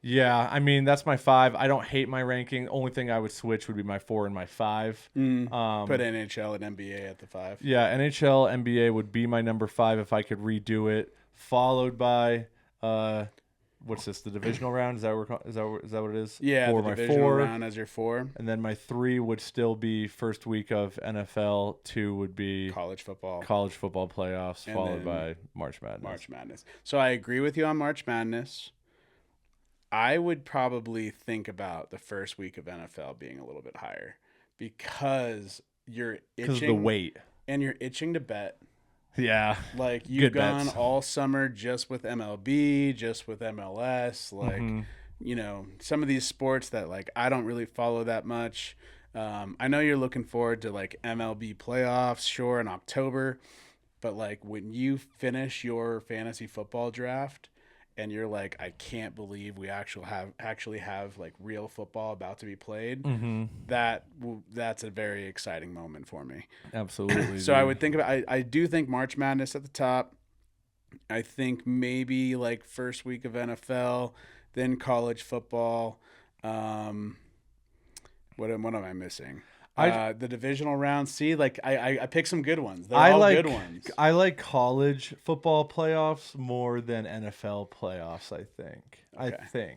Yeah, I mean, that's my 5. I don't hate my ranking. Only thing I would switch would be my 4 and my 5. Put NHL and NBA at the 5. Yeah, NHL, NBA would be my number 5 if I could redo it. Followed by, what's this? The divisional round? Is that what it is? Yeah, for the my divisional 4, round as your 4. and then my 3 would still be first week of NFL. 2 would be College football playoffs, And followed then by March Madness. March Madness. So I agree with you on March Madness. I would probably think about the first week of NFL being a little bit higher because you're itching. Because of the weight. And you're itching to bet. Yeah. Like, you've Good gone bets. all summer just with MLB, just with MLS. Like, some of these sports that, like, I don't really follow that much. I know you're looking forward to, like, MLB playoffs, sure, in October. But, like, when you finish your fantasy football draft and you're like, I can't believe we actually have like real football about to be played. Mm-hmm. That's a very exciting moment for me. Absolutely. So I would think about. I do think March Madness at the top. I think maybe like first week of NFL, then college football. What am I missing? The divisional round. See, like I picked some good ones. They're all good ones. I like college football playoffs more than NFL playoffs. I think. Okay.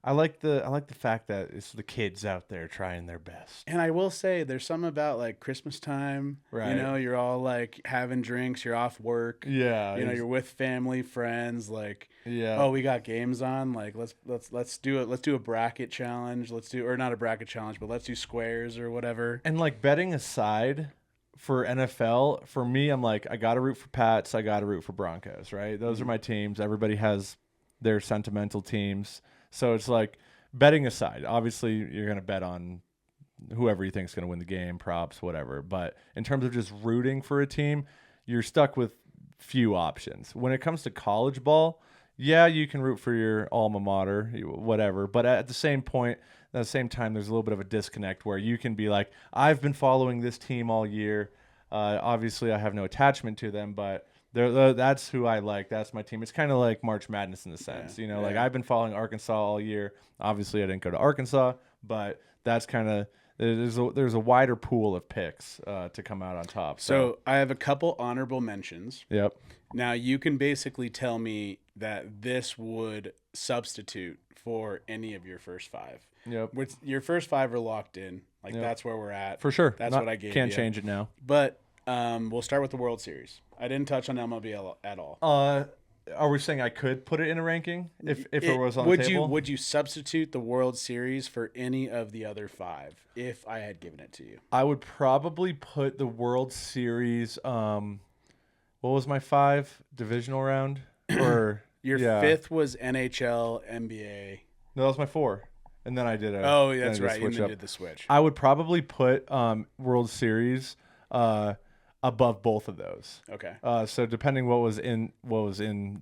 I like the fact that it's the kids out there trying their best. And I will say, there's something about like Christmas time. Right. You know, you're all like having drinks. You're off work. Yeah. You know, you're with family, friends. Like, yeah. Oh, we got games on. Like, let's do it. Let's do a bracket challenge. Or not a bracket challenge, but let's do squares or whatever. And like, betting aside, for NFL, for me, I'm like, I got to root for Pats. I got to root for Broncos. Right. Those are my teams. Everybody has their sentimental teams. So it's like, betting aside, obviously you're going to bet on whoever you think is going to win the game, props, whatever. But in terms of just rooting for a team, you're stuck with few options. When it comes to college ball, yeah, you can root for your alma mater, whatever. But at the same time, there's a little bit of a disconnect where you can be like, I've been following this team all year. Obviously, I have no attachment to them, but that's who I like. That's my team. It's kind of like March Madness in the sense, like I've been following Arkansas all year. Obviously, I didn't go to Arkansas, but that's kind of there's a wider pool of picks to come out on top. So I have a couple honorable mentions. Yep. Now you can basically tell me that this would substitute for any of your first 5. Yep. Your first 5 are locked in. Like, Yep. That's where we're at. For sure. That's what I gave you. Can't change it now. But We'll start with the World Series. I didn't touch on MLB at all. Are we saying I could put it in a ranking if it was on the table? Would you substitute the World Series for any of the other 5 if I had given it to you? I would probably put the World Series. What was my 5 divisional round? Or Your 5th was NHL, NBA. No, that was my 4. And then I did a. Oh, that's right. You switch up. did the switch. I would probably put World Series above both of those. Okay. So depending what was in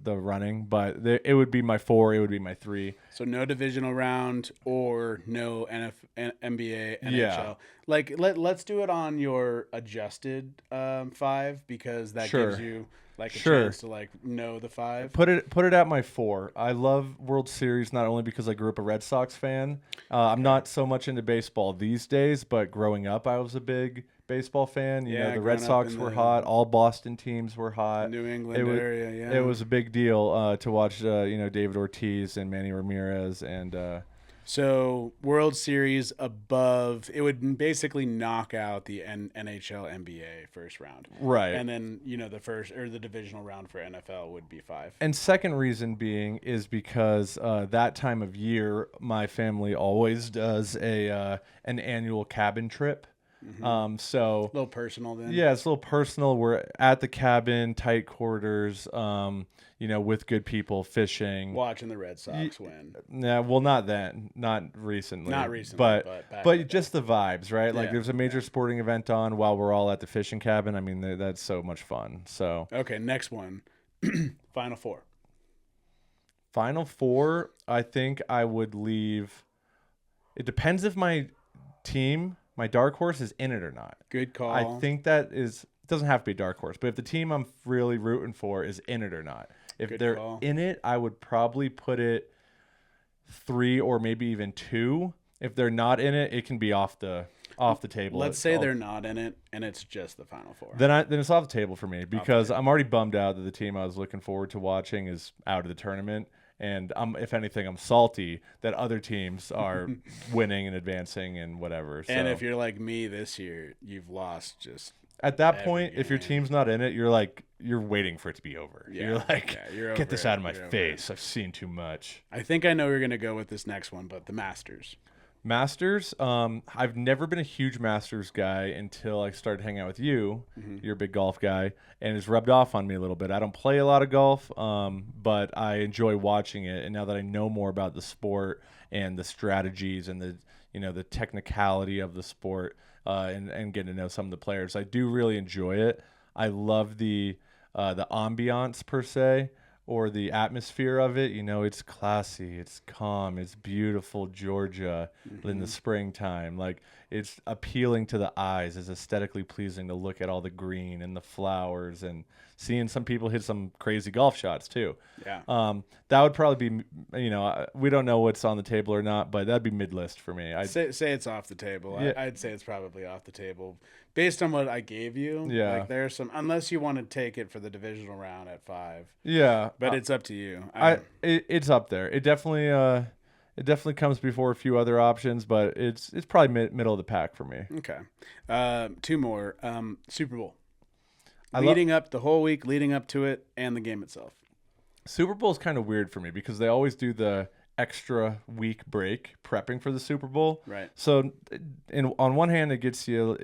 the running, but it would be my 4. It would be my 3. So no divisional round or no NBA, NHL. Yeah. Like let's do it on your adjusted 5 because that gives you like a chance to like know the 5. Put it at my 4. I love World Series not only because I grew up a Red Sox fan. I'm not so much into baseball these days, but growing up I was a big baseball fan. You know, the Red Sox were hot. All Boston teams were hot. New England area, yeah. It was a big deal to watch, David Ortiz and Manny Ramirez. And so World Series above, it would basically knock out the NHL, NBA first round. Right. And then, the first or the divisional round for NFL would be 5. And second reason being is because that time of year, my family always does an annual cabin trip. Mm-hmm. So a little personal then. Yeah, it's a little personal. We're at the cabin, tight quarters, with good people, fishing, watching the Red Sox win. Yeah, well, not then, not recently, but just the vibes, right? Like there's a major sporting event on while we're all at the fishing cabin. I mean, that's so much fun. So okay, next one, Final Four. Final Four, I think I would leave. It depends if my team. My dark horse is in it or not. Good call. I think that it doesn't have to be a dark horse, but if the team I'm really rooting for is in it or not. If they're in it, I would probably put it 3 or maybe even 2. If they're not in it, it can be off the table. Let's say they're not in it and it's just the Final Four. Then it's off the table for me because I'm already bummed out that the team I was looking forward to watching is out of the tournament. And if anything, I'm salty that other teams are winning and advancing and whatever. So. And if you're like me this year, you've lost just at that point. If your team's not in it, you're waiting for it to be get this out of my face. I've seen too much. I think I know you're gonna go with this next one, but the Masters. Masters, I've never been a huge Masters guy until I started hanging out with you. Mm-hmm. You're a big golf guy, and it's rubbed off on me a little bit. I don't play a lot of golf, but I enjoy watching it. And now that I know more about the sport and the strategies and the technicality of the sport, and getting to know some of the players, I do really enjoy it. I love the ambiance per se. Or the atmosphere of it, it's classy, it's calm, it's beautiful Georgia in the springtime. Like, it's appealing to the eyes, it's aesthetically pleasing to look at all the green and the flowers and seeing some people hit some crazy golf shots too. Yeah. That would probably be, we don't know what's on the table or not, but that'd be mid-list for me. I'd say it's off the table. Yeah. I'd say it's probably off the table based on what I gave you. Yeah. Like there's some, unless you want to take it for the divisional round at 5. Yeah. But it's up to you. It's up there. It definitely comes before a few other options, but it's probably middle of the pack for me. Okay. 2 more. Super Bowl. Leading up the whole week, leading up to it, and the game itself. Super Bowl is kind of weird for me because they always do the extra week break prepping for the Super Bowl. Right. So, on one hand, it gives you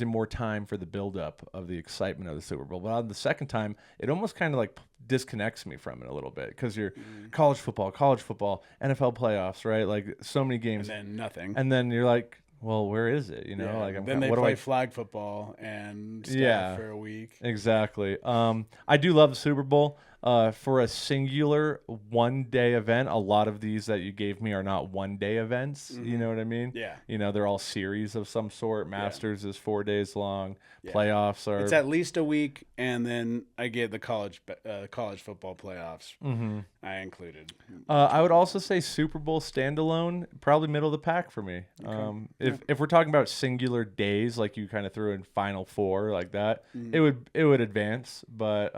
more time for the buildup of the excitement of the Super Bowl. But on the second time, it almost kind of like disconnects me from it a little bit because you're college football, NFL playoffs, right? Like so many games, and then nothing, and then you're like, well, where is it? Then they play flag football and stuff for a week. Exactly. I do love the Super Bowl. For a singular one-day event, a lot of these that you gave me are not one-day events. Mm-hmm. You know what I mean? Yeah. They're all series of some sort. Masters is 4 days long. Yeah. Playoffs are... It's at least a week, and then I get the college football playoffs. Mm-hmm. I included. I would also say Super Bowl standalone, probably middle of the pack for me. Okay. If we're talking about singular days, like you kind of threw in Final Four like that, it would advance, but...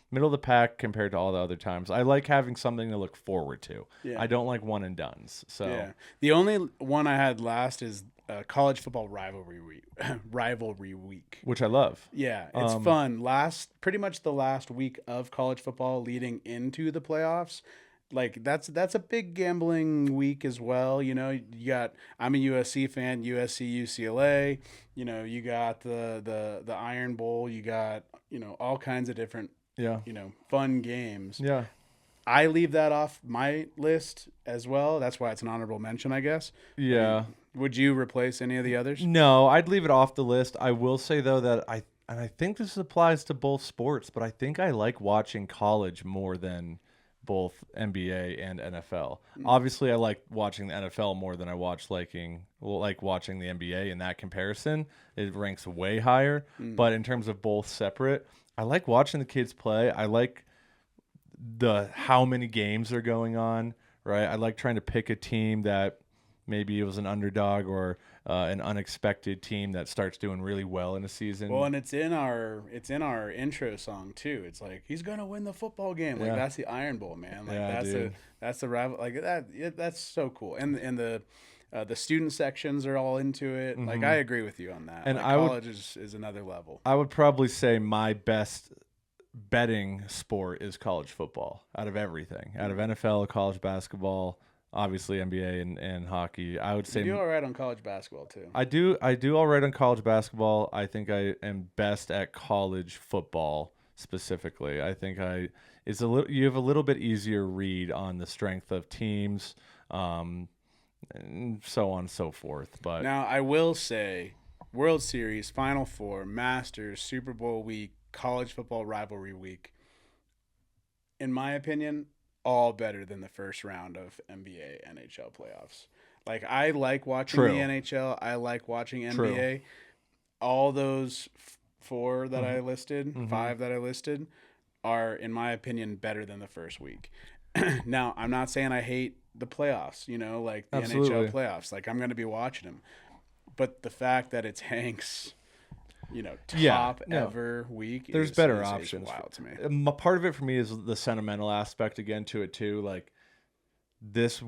middle of the pack compared to all the other times. I like having something to look forward to. Yeah. I don't like one and dones. So yeah. The only one I had last is college football rivalry week. Rivalry week. which I love. Yeah, it's fun. Pretty much the last week of college football leading into the playoffs. Like that's a big gambling week as well. You know, I'm a USC fan, USC, UCLA. You know, you got the Iron Bowl. You got all kinds of different Yeah. fun games. Yeah. I leave that off my list as well. That's why it's an honorable mention, I guess. Yeah. Would you replace any of the others? No, I'd leave it off the list. I will say though that I think this applies to both sports, but I think I like watching college more than both NBA and NFL. Obviously, I like watching the NFL more than I like watching the NBA. In that comparison, it ranks way higher. But in terms of both separate, I like watching the kids play. I like how many games are going on, right? I like trying to pick a team that maybe it was an underdog or an unexpected team that starts doing really well in a season. Well, and it's in our intro song too. It's like he's gonna win the football game. Like that's the Iron Bowl, man. Like that's the rival. Like that's so cool. And the student sections are all into it. Like I agree with you on that. And like, college is another level. I would probably say my best betting sport is college football out of everything. Out of NFL, college basketball, obviously NBA and hockey. I would say you do all right on college basketball too. I do all right on college basketball. I think I am best at college football specifically. I think you have a little bit easier read on the strength of teams, and so on and so forth. But now I will say World Series, Final Four, Masters, Super Bowl week, college football rivalry week, in my opinion, all better than the first round of NBA, NHL playoffs. Like I like watching the NHL. I like watching NBA. All those four that I listed, five that I listed, are in my opinion better than the first week. Now I'm not saying I hate the playoffs. Like the NHL playoffs. Like I'm going to be watching them, but the fact that it's Hank's top ever week. There's better is options. Wild to me. Part of it for me is the sentimental aspect again to it too. Like this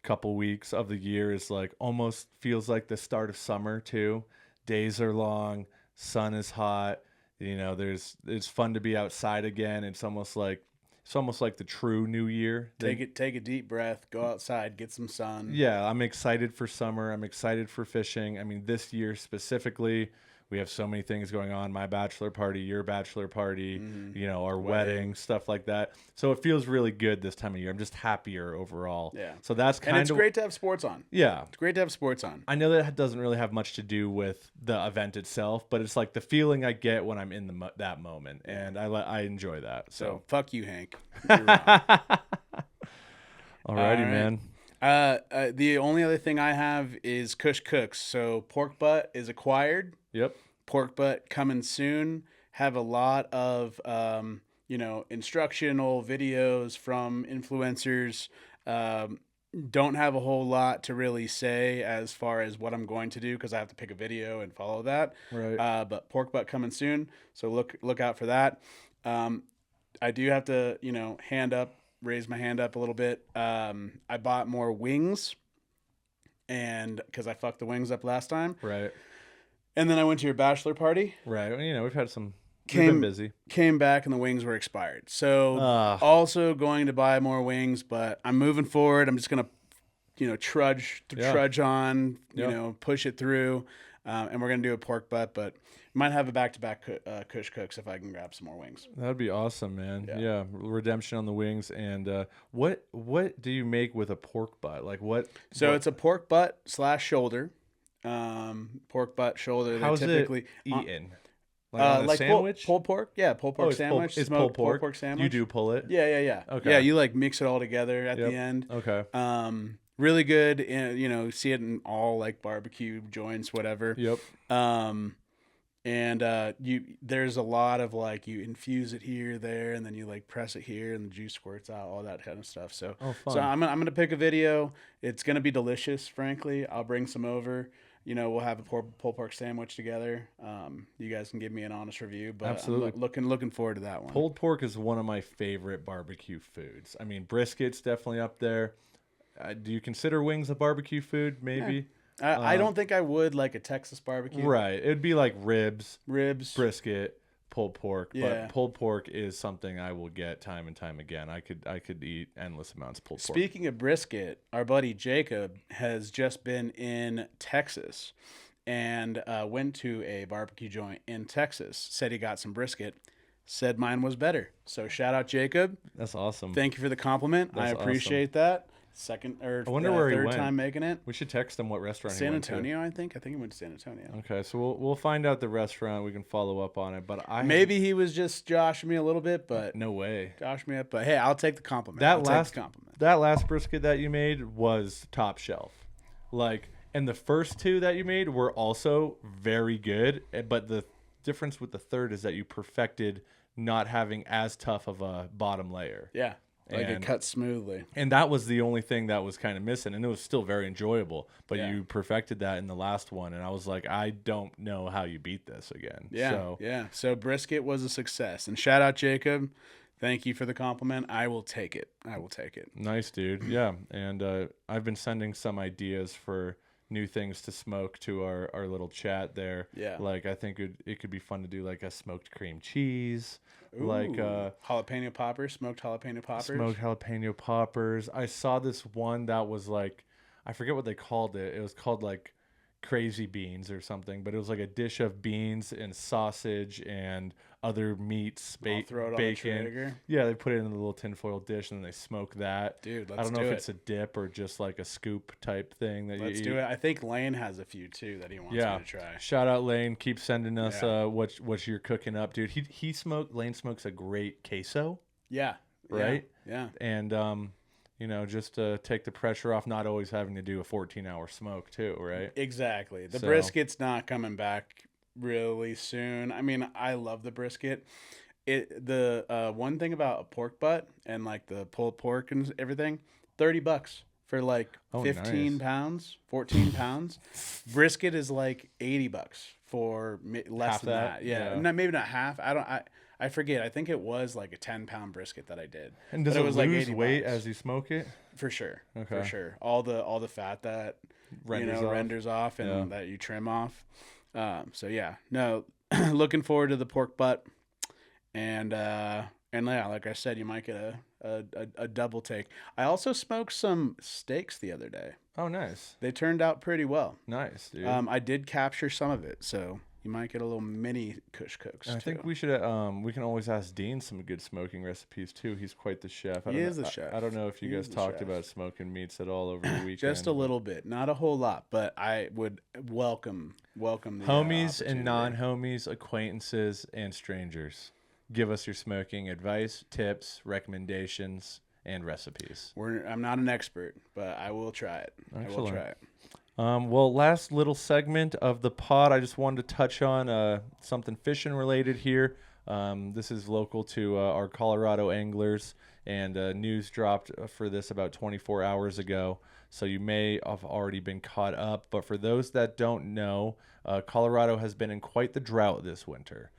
couple weeks of the year is like almost feels like the start of summer too. Days are long, sun is hot. It's fun to be outside again. It's almost like the true new year. Take a deep breath, go outside, get some sun. Yeah, I'm excited for summer. I'm excited for fishing. I mean, this year specifically, we have so many things going on. My bachelor party, your bachelor party, our wedding, stuff like that. So it feels really good this time of year. I'm just happier overall. Yeah. So that's kind of... And it's great to have sports on. Yeah. It's great to have sports on. I know that doesn't really have much to do with the event itself, but it's like the feeling I get when I'm in that moment, and I enjoy that. So fuck you, Hank. You're wrong. Alrighty, man. The only other thing I have is Kush Cooks. So pork butt is acquired. Yep. Pork butt coming soon. Have a lot of instructional videos from influencers. Don't have a whole lot to really say as far as what I'm going to do because I have to pick a video and follow that. Right. But pork butt coming soon. So look out for that. I do have to raise my hand up a little bit. I bought more wings, and because I fucked the wings up last time. Right. And then I went to your bachelor party. Right. We've been busy. Came back and the wings were expired. So also going to buy more wings, but I'm moving forward. I'm just gonna, trudge on, push it through, and we're gonna do a pork butt, but might have a back-to-back Kush Cooks if I can grab some more wings. That'd be awesome, man. Yeah. Redemption on the wings. And what do you make with a pork butt? Like what? So it's a pork butt / shoulder. Pork butt, shoulder. How's typically it eaten? Like a sandwich? Pulled pork? Yeah, pulled pork sandwich. It's smoked pulled pork sandwich. You do pull it? Yeah. Okay. Yeah, you like mix it all together at the end. Okay. Really good. And, see it in all like barbecue joints, whatever. Yep. And there's a lot of like you infuse it here, there, and then you like press it here, and the juice squirts out, all that kind of stuff. So, fun. I'm gonna pick a video. It's gonna be delicious, frankly. I'll bring some over. We'll have a pulled pork sandwich together. You guys can give me an honest review, but absolutely. I'm looking forward to that one. Pulled pork is one of my favorite barbecue foods. I mean, brisket's definitely up there. Do you consider wings a barbecue food? Maybe. I don't think I would like a Texas barbecue. Right. It'd be like ribs, Ribs. brisket, pulled pork. Yeah. But pulled pork is something I will get time and time again. I could eat endless amounts of pulled pork. Speaking of brisket, our buddy Jacob has just been in Texas and went to a barbecue joint in Texas. Said he got some brisket. Said mine was better. So shout out Jacob. That's awesome. Thank you for the compliment. I That's appreciate that. Second or I wonder where he third went. time making it. We should text him what restaurant he San went to. Antonio, I think. I think he went to San Antonio. Okay, so we'll find out the restaurant. We can follow up on it. But Maybe he was just joshing me a little bit, but no way. josh me up. But hey, I'll take the compliment. That I'll take last the compliment. that last brisket that you made was top shelf. Like, and the first two that you made were also very good. But the difference with the third is that you perfected not having as tough of a bottom layer. Yeah. Like it And- cut smoothly. And that was the only thing that was kind of missing, and it was still very enjoyable. But Yeah. you perfected that in the last one, and I was like, I don't know how you beat this again. Yeah. So, Yeah. So brisket was a success. And shout out Jacob. Thank you for the compliment. I will take it. I will take it. nice, dude. Yeah, and I've been sending some ideas for new things to smoke to our little chat there. Yeah. Like, I think it could be fun to do like a smoked cream cheese, like Ooh. Jalapeno poppers, smoked jalapeno poppers. smoked jalapeno poppers. I saw this one that was like, I forget what they called it. It was called like crazy beans or something, but it was like a dish of beans and sausage and other meats, I'll throw it on the bacon. Traeger. Yeah, they put it in a little tinfoil dish and then they smoke that. Dude, I let's don't know do if it. it's a dip or just like a scoop type thing that Let's you do eat. it. I think Lane has a few too that he wants Yeah. me to try. Shout out Lane. Keep sending us Yeah. what you're cooking up, dude. Lane smokes a great queso, Yeah. right? Yeah. And just to take the pressure off, not always having to do a 14-hour smoke too, right? Exactly. The So- brisket's not coming back really soon. I mean, I love the brisket. The one thing about a pork butt and like the pulled pork and everything, $30 for like Oh, 15 nice. pounds, 14 pounds. Brisket is like $80 for less Half than that? that. Yeah. Yeah. No, maybe not half. I forget. I think it was like a 10-pound brisket that I did. And does But it was like lose 80 weight bucks. as you smoke it? For sure. Okay. For sure. All the fat that Renders off? renders off and Yeah. that you trim off. So yeah. No, looking forward to the pork butt. And yeah, like I said, you might get a double take. I also smoked some steaks the other day. Oh, nice. They turned out pretty well. Nice, dude. I did capture some of it, so you might get a little mini Kush Cooks. I think we should. We can always ask Dean some good smoking recipes too. He's quite the chef. He is the chef. I don't know if you He guys is the talked chef. about smoking meats at all over the weekend. just a little bit, not a whole lot, but I would welcome the Homies and opportunity. non-homies, acquaintances and strangers. Give us your smoking advice, tips, recommendations, and recipes. I'm not an expert, but I will try it. I will Excellent. try it. Well, last little segment of the pod, I just wanted to touch on something fishing related here. This is local to our Colorado anglers, and news dropped for this about 24 hours ago. So you may have already been caught up. But for those that don't know, Colorado has been in quite the drought this winter.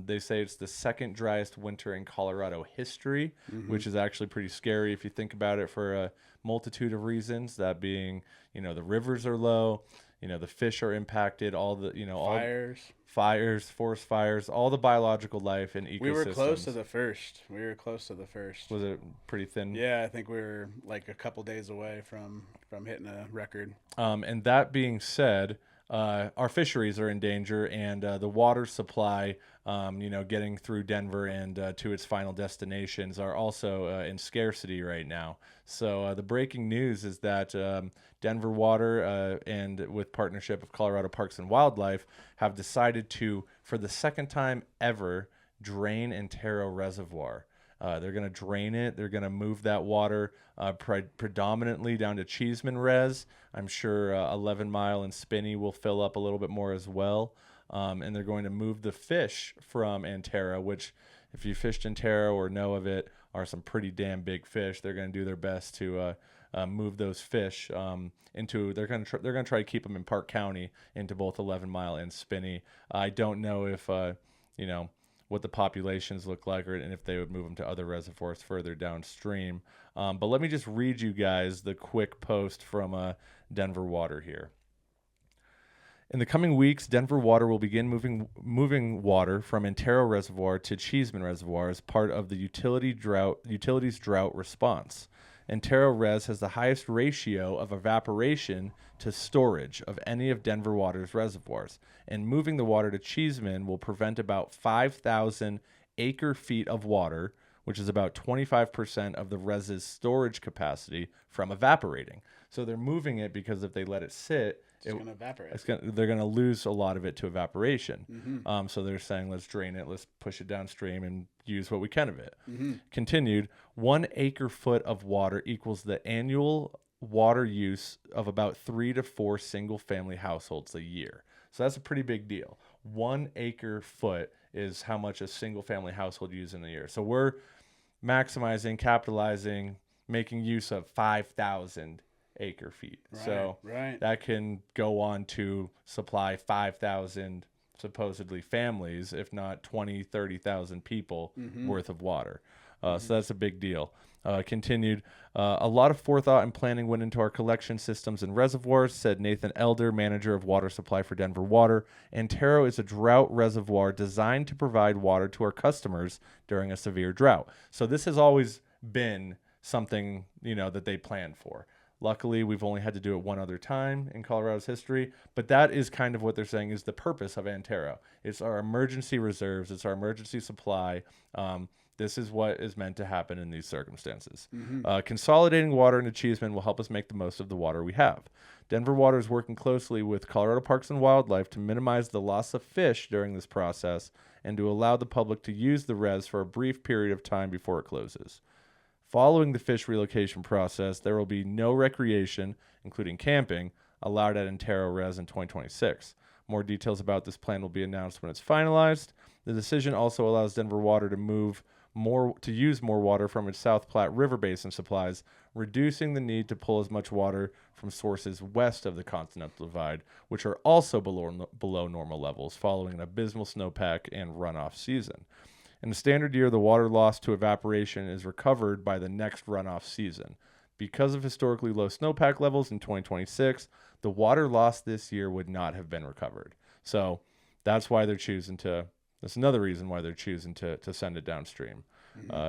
They say it's the second driest winter in Colorado history, which is actually pretty scary if you think about it for a multitude of reasons. That being, the rivers are low, the fish are impacted, all the, Fires. all fires, forest fires, all the biological life and ecosystems. We were close to the first. Was it pretty thin? Yeah, I think we were like a couple days away from hitting a record. And that being said, our fisheries are in danger, and the water supply, getting through Denver and to its final destinations are also in scarcity right now. So the breaking news is that Denver Water and with partnership of Colorado Parks and Wildlife have decided to, for the second time ever, drain Antero Reservoir. They're going to drain it. They're going to move that water predominantly down to Cheeseman Res. I'm sure 11 Mile and Spinney will fill up a little bit more as well. And they're going to move the fish from Antero, which, if you fished Antero or know of it, are some pretty damn big fish. They're going to do their best to move those fish into. They're going to try to keep them in Park County into both 11 Mile and Spinney. I don't know if what the populations look like, and if they would move them to other reservoirs further downstream. But let me just read you guys the quick post from Denver Water here. In the coming weeks, Denver Water will begin moving water from Antero Reservoir to Cheeseman Reservoir as part of the utilities drought response. Antero Res has the highest ratio of evaporation to storage of any of Denver Water's reservoirs, and moving the water to Cheeseman will prevent about 5,000 acre feet of water, which is about 25% of the Res's storage capacity, from evaporating. So they're moving it because if they let it sit, It's going to evaporate. they're going to lose a lot of it to evaporation. So they're saying, let's drain it, let's push it downstream and use what we can of it. Continued, 1 acre foot of water equals the annual water use of about 3 to 4 single family households a year. So that's a pretty big deal. 1 acre foot is how much a single family household uses in a year. So we're maximizing, capitalizing, making use of 5,000 acre feet. So that can go on to supply 5,000 supposedly families, if not 20, 30,000 people worth of water. So that's a big deal. Continued, a lot of forethought and planning went into our collection systems and reservoirs, said Nathan Elder, manager of water supply for Denver Water. Antero is a drought reservoir designed to provide water to our customers during a severe drought. So this has always been something, that they planned for. Luckily, we've only had to do it one other time in Colorado's history, but that is kind of what they're saying is the purpose of Antero. It's our emergency reserves. It's our emergency supply. This is what is meant to happen in these circumstances. Consolidating water into Cheeseman will help us make the most of the water we have. Denver Water is working closely with Colorado Parks and Wildlife to minimize the loss of fish during this process and to allow the public to use the res for a brief period of time before it closes. Following the fish relocation process, there will be no recreation, including camping, allowed at Antero Res in 2026. More details about this plan will be announced when it's finalized. The decision also allows Denver Water to use more water from its South Platte River Basin supplies, reducing the need to pull as much water from sources west of the Continental Divide, which are also below normal levels following an abysmal snowpack and runoff season. In a standard year, the water lost to evaporation is recovered by the next runoff season. Because of historically low snowpack levels in 2026, the water lost this year would not have been recovered. So that's why they're choosing to. That's another reason why they're choosing to send it downstream.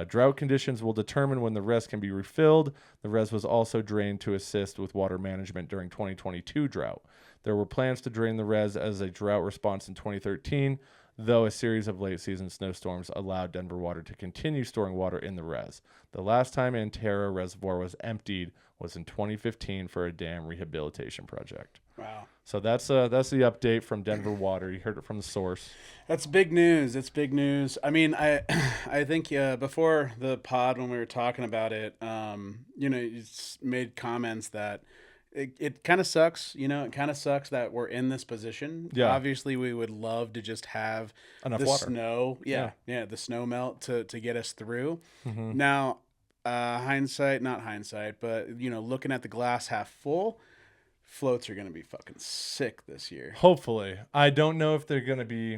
Drought conditions will determine when the res can be refilled. The res was also drained to assist with water management during 2022 drought. There were plans to drain the res as a drought response in 2013, though a series of late season snowstorms allowed Denver Water to continue storing water in the res. The last time Antero Reservoir was emptied was in 2015 for a dam rehabilitation project. Wow. So that's the update from Denver Water. You heard it from the source. That's big news. It's big news. I mean, I think before the pod when we were talking about it, you made comments that it kind of sucks. It kind of sucks that we're in this position. Yeah. Obviously, we would love to just have Enough the water. snow. Yeah, the snow melt to get us through. Mm-hmm. Now, not hindsight, but looking at the glass half full. Floats are going to be fucking sick this year. Hopefully. I don't know if they're going to be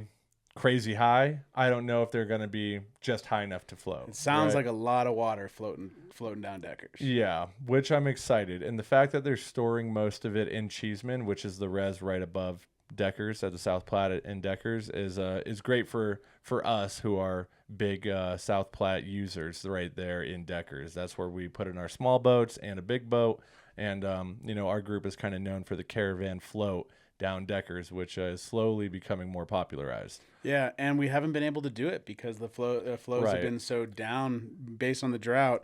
crazy high. I don't know if they're going to be just high enough to float. It sounds like a lot of water floating down Deckers. Yeah, which I'm excited. And the fact that they're storing most of it in Cheeseman, which is the res right above Deckers at the South Platte in Deckers, is great for us who are big South Platte users right there in Deckers. That's where we put in our small boats and a big boat. And, our group is kind of known for the caravan float down Deckers, which is slowly becoming more popularized. Yeah, and we haven't been able to do it because the flows have been so down based on the drought.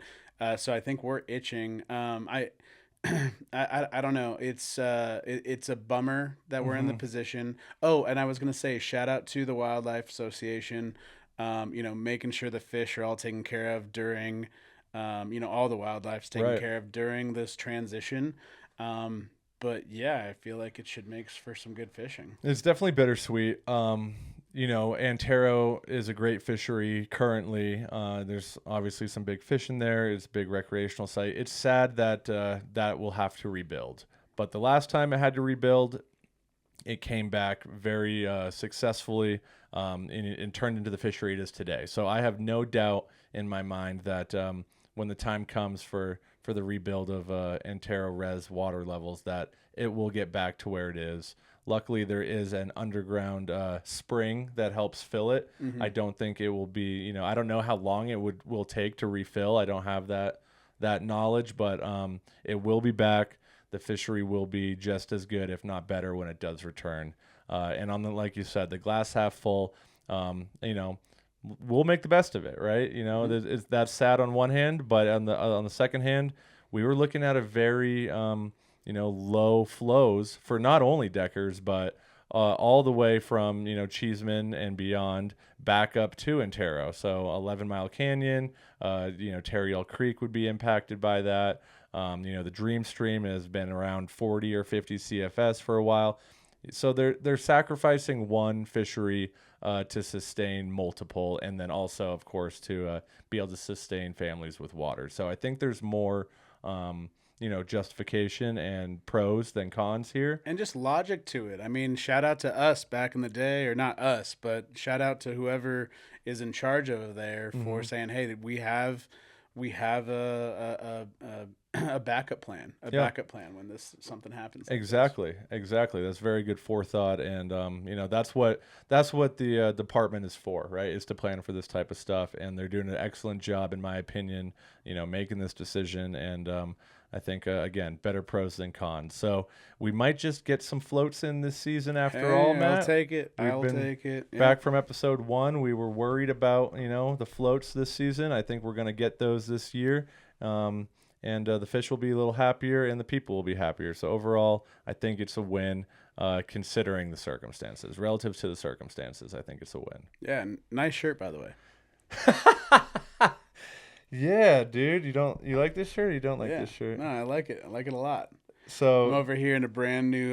So I think we're itching. I don't know. It's a bummer that we're in the position. Oh, and I was going to say, shout out to the Wildlife Association, making sure the fish are all taken care of during all the wildlife's taken care of during this transition. But yeah, I feel like it should make for some good fishing. It's definitely bittersweet. Antero is a great fishery currently. There's obviously some big fish in there. It's a big recreational site. It's sad that that will have to rebuild. But the last time it had to rebuild, it came back very successfully and turned into the fishery it is today. So I have no doubt in my mind that when the time comes for the rebuild of Antero Res water levels, that it will get back to where it is Luckily, there is an underground spring that helps fill it. I don't think it will be, I don't know how long it will take to refill. I don't have that knowledge, but it will be back. The fishery will be just as good, if not better, when it does return. And on the, like you said, the glass half full, we'll make the best of it, right? That's sad on one hand, but on the second hand, we were looking at a very low flows for not only Deckers, but all the way from Cheeseman and beyond back up to Antero. So 11 Mile Canyon, Terriel Creek would be impacted by that. The Dream Stream has been around 40 or 50 CFS for a while. So they're sacrificing one fishery to sustain multiple, and then also, of course, to be able to sustain families with water. So I think there's more, justification and pros than cons here. And just logic to it. I mean, shout out to us back in the day, or not us, but shout out to whoever is in charge over there for saying, hey, we have a backup plan, backup plan when something happens. Like Exactly. That's very good forethought, and that's what the department is for, right? Is to plan for this type of stuff, and they're doing an excellent job, in my opinion. Making this decision, and I think again, better pros than cons. So we might just get some floats in this season after all, Matt. I'll take it. I'll take it. Back from episode 1, we were worried about the floats this season. I think we're going to get those this year. And the fish will be a little happier, and the people will be happier. So overall, I think it's a win, considering the circumstances. Relative to the circumstances, I think it's a win. Yeah, nice shirt, by the way. Yeah, dude. You like this shirt? Or you don't like this shirt? No, I like it. I like it a lot. So I'm over here in a brand new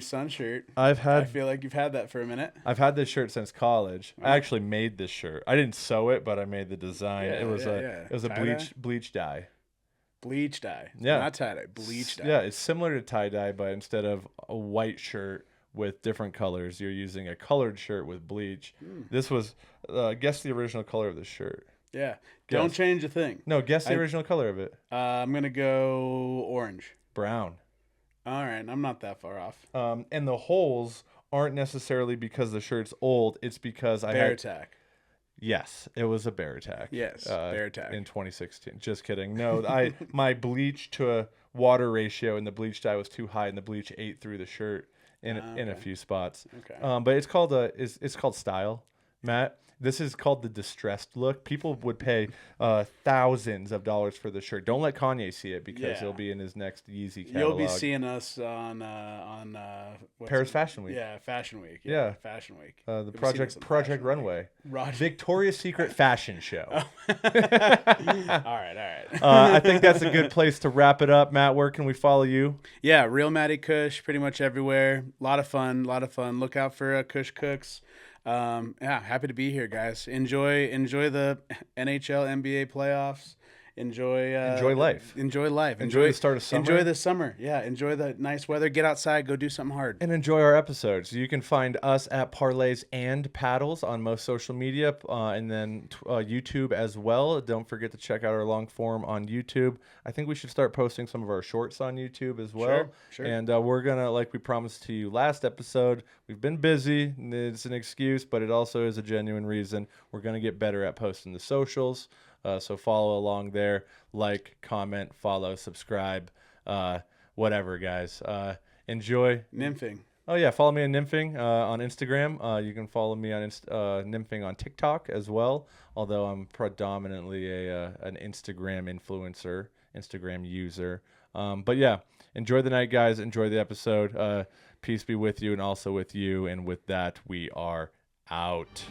sun shirt. I feel like you've had that for a minute. I've had this shirt since college. I actually made this shirt. I didn't sew it, but I made the design. It was a bleach dye. Bleach dye. Yeah. Not tie dye. Bleach dye. Yeah, it's similar to tie dye, but instead of a white shirt with different colors, you're using a colored shirt with bleach. This was guess the original color of this shirt. Yeah. Don't change a thing. No, guess the original color of it. I'm going to go orange. Brown. All right. I'm not that far off. And the holes aren't necessarily because the shirt's old. It's because Bear attack. Yes, it was a bear attack. Yes, bear attack. In 2016. Just kidding. No, my bleach to a water ratio in the bleach dye was too high, and the bleach ate through the shirt in a few spots. Okay. But it's called style, Matt. This is called the distressed look. People would pay thousands of dollars for the shirt. Don't let Kanye see it, because it'll be in his next Yeezy catalog. You'll be seeing us on Paris Fashion Week. Yeah, Fashion Week. Yeah. Fashion Week. The Project Runway. Roger. Victoria's Secret fashion show. All right. I think that's a good place to wrap it up. Matt, where can we follow you? Yeah, Real Matty Kush, pretty much everywhere. A lot of fun. Look out for Kush Cooks. Happy to be here, guys. Enjoy the NHL, NBA playoffs. Enjoy life. Enjoy life. Enjoy the start of summer. Enjoy the summer. Yeah, enjoy the nice weather. Get outside. Go do something hard. And enjoy our episodes. You can find us at Parlays and Paddles on most social media, and then YouTube as well. Don't forget to check out our long form on YouTube. I think we should start posting some of our shorts on YouTube as well. Sure. And we're going to, like we promised to you last episode, we've been busy. It's an excuse, but it also is a genuine reason. We're going to get better at posting the socials. So follow along there, like, comment, follow, subscribe, whatever, guys. Enjoy. Nymphing. Oh, yeah. Follow me on Nymphing on Instagram. You can follow me on Nymphing on TikTok as well, although I'm predominantly an Instagram influencer, Instagram user. But, yeah, enjoy the night, guys. Enjoy the episode. Peace be with you and also with you. And with that, we are out.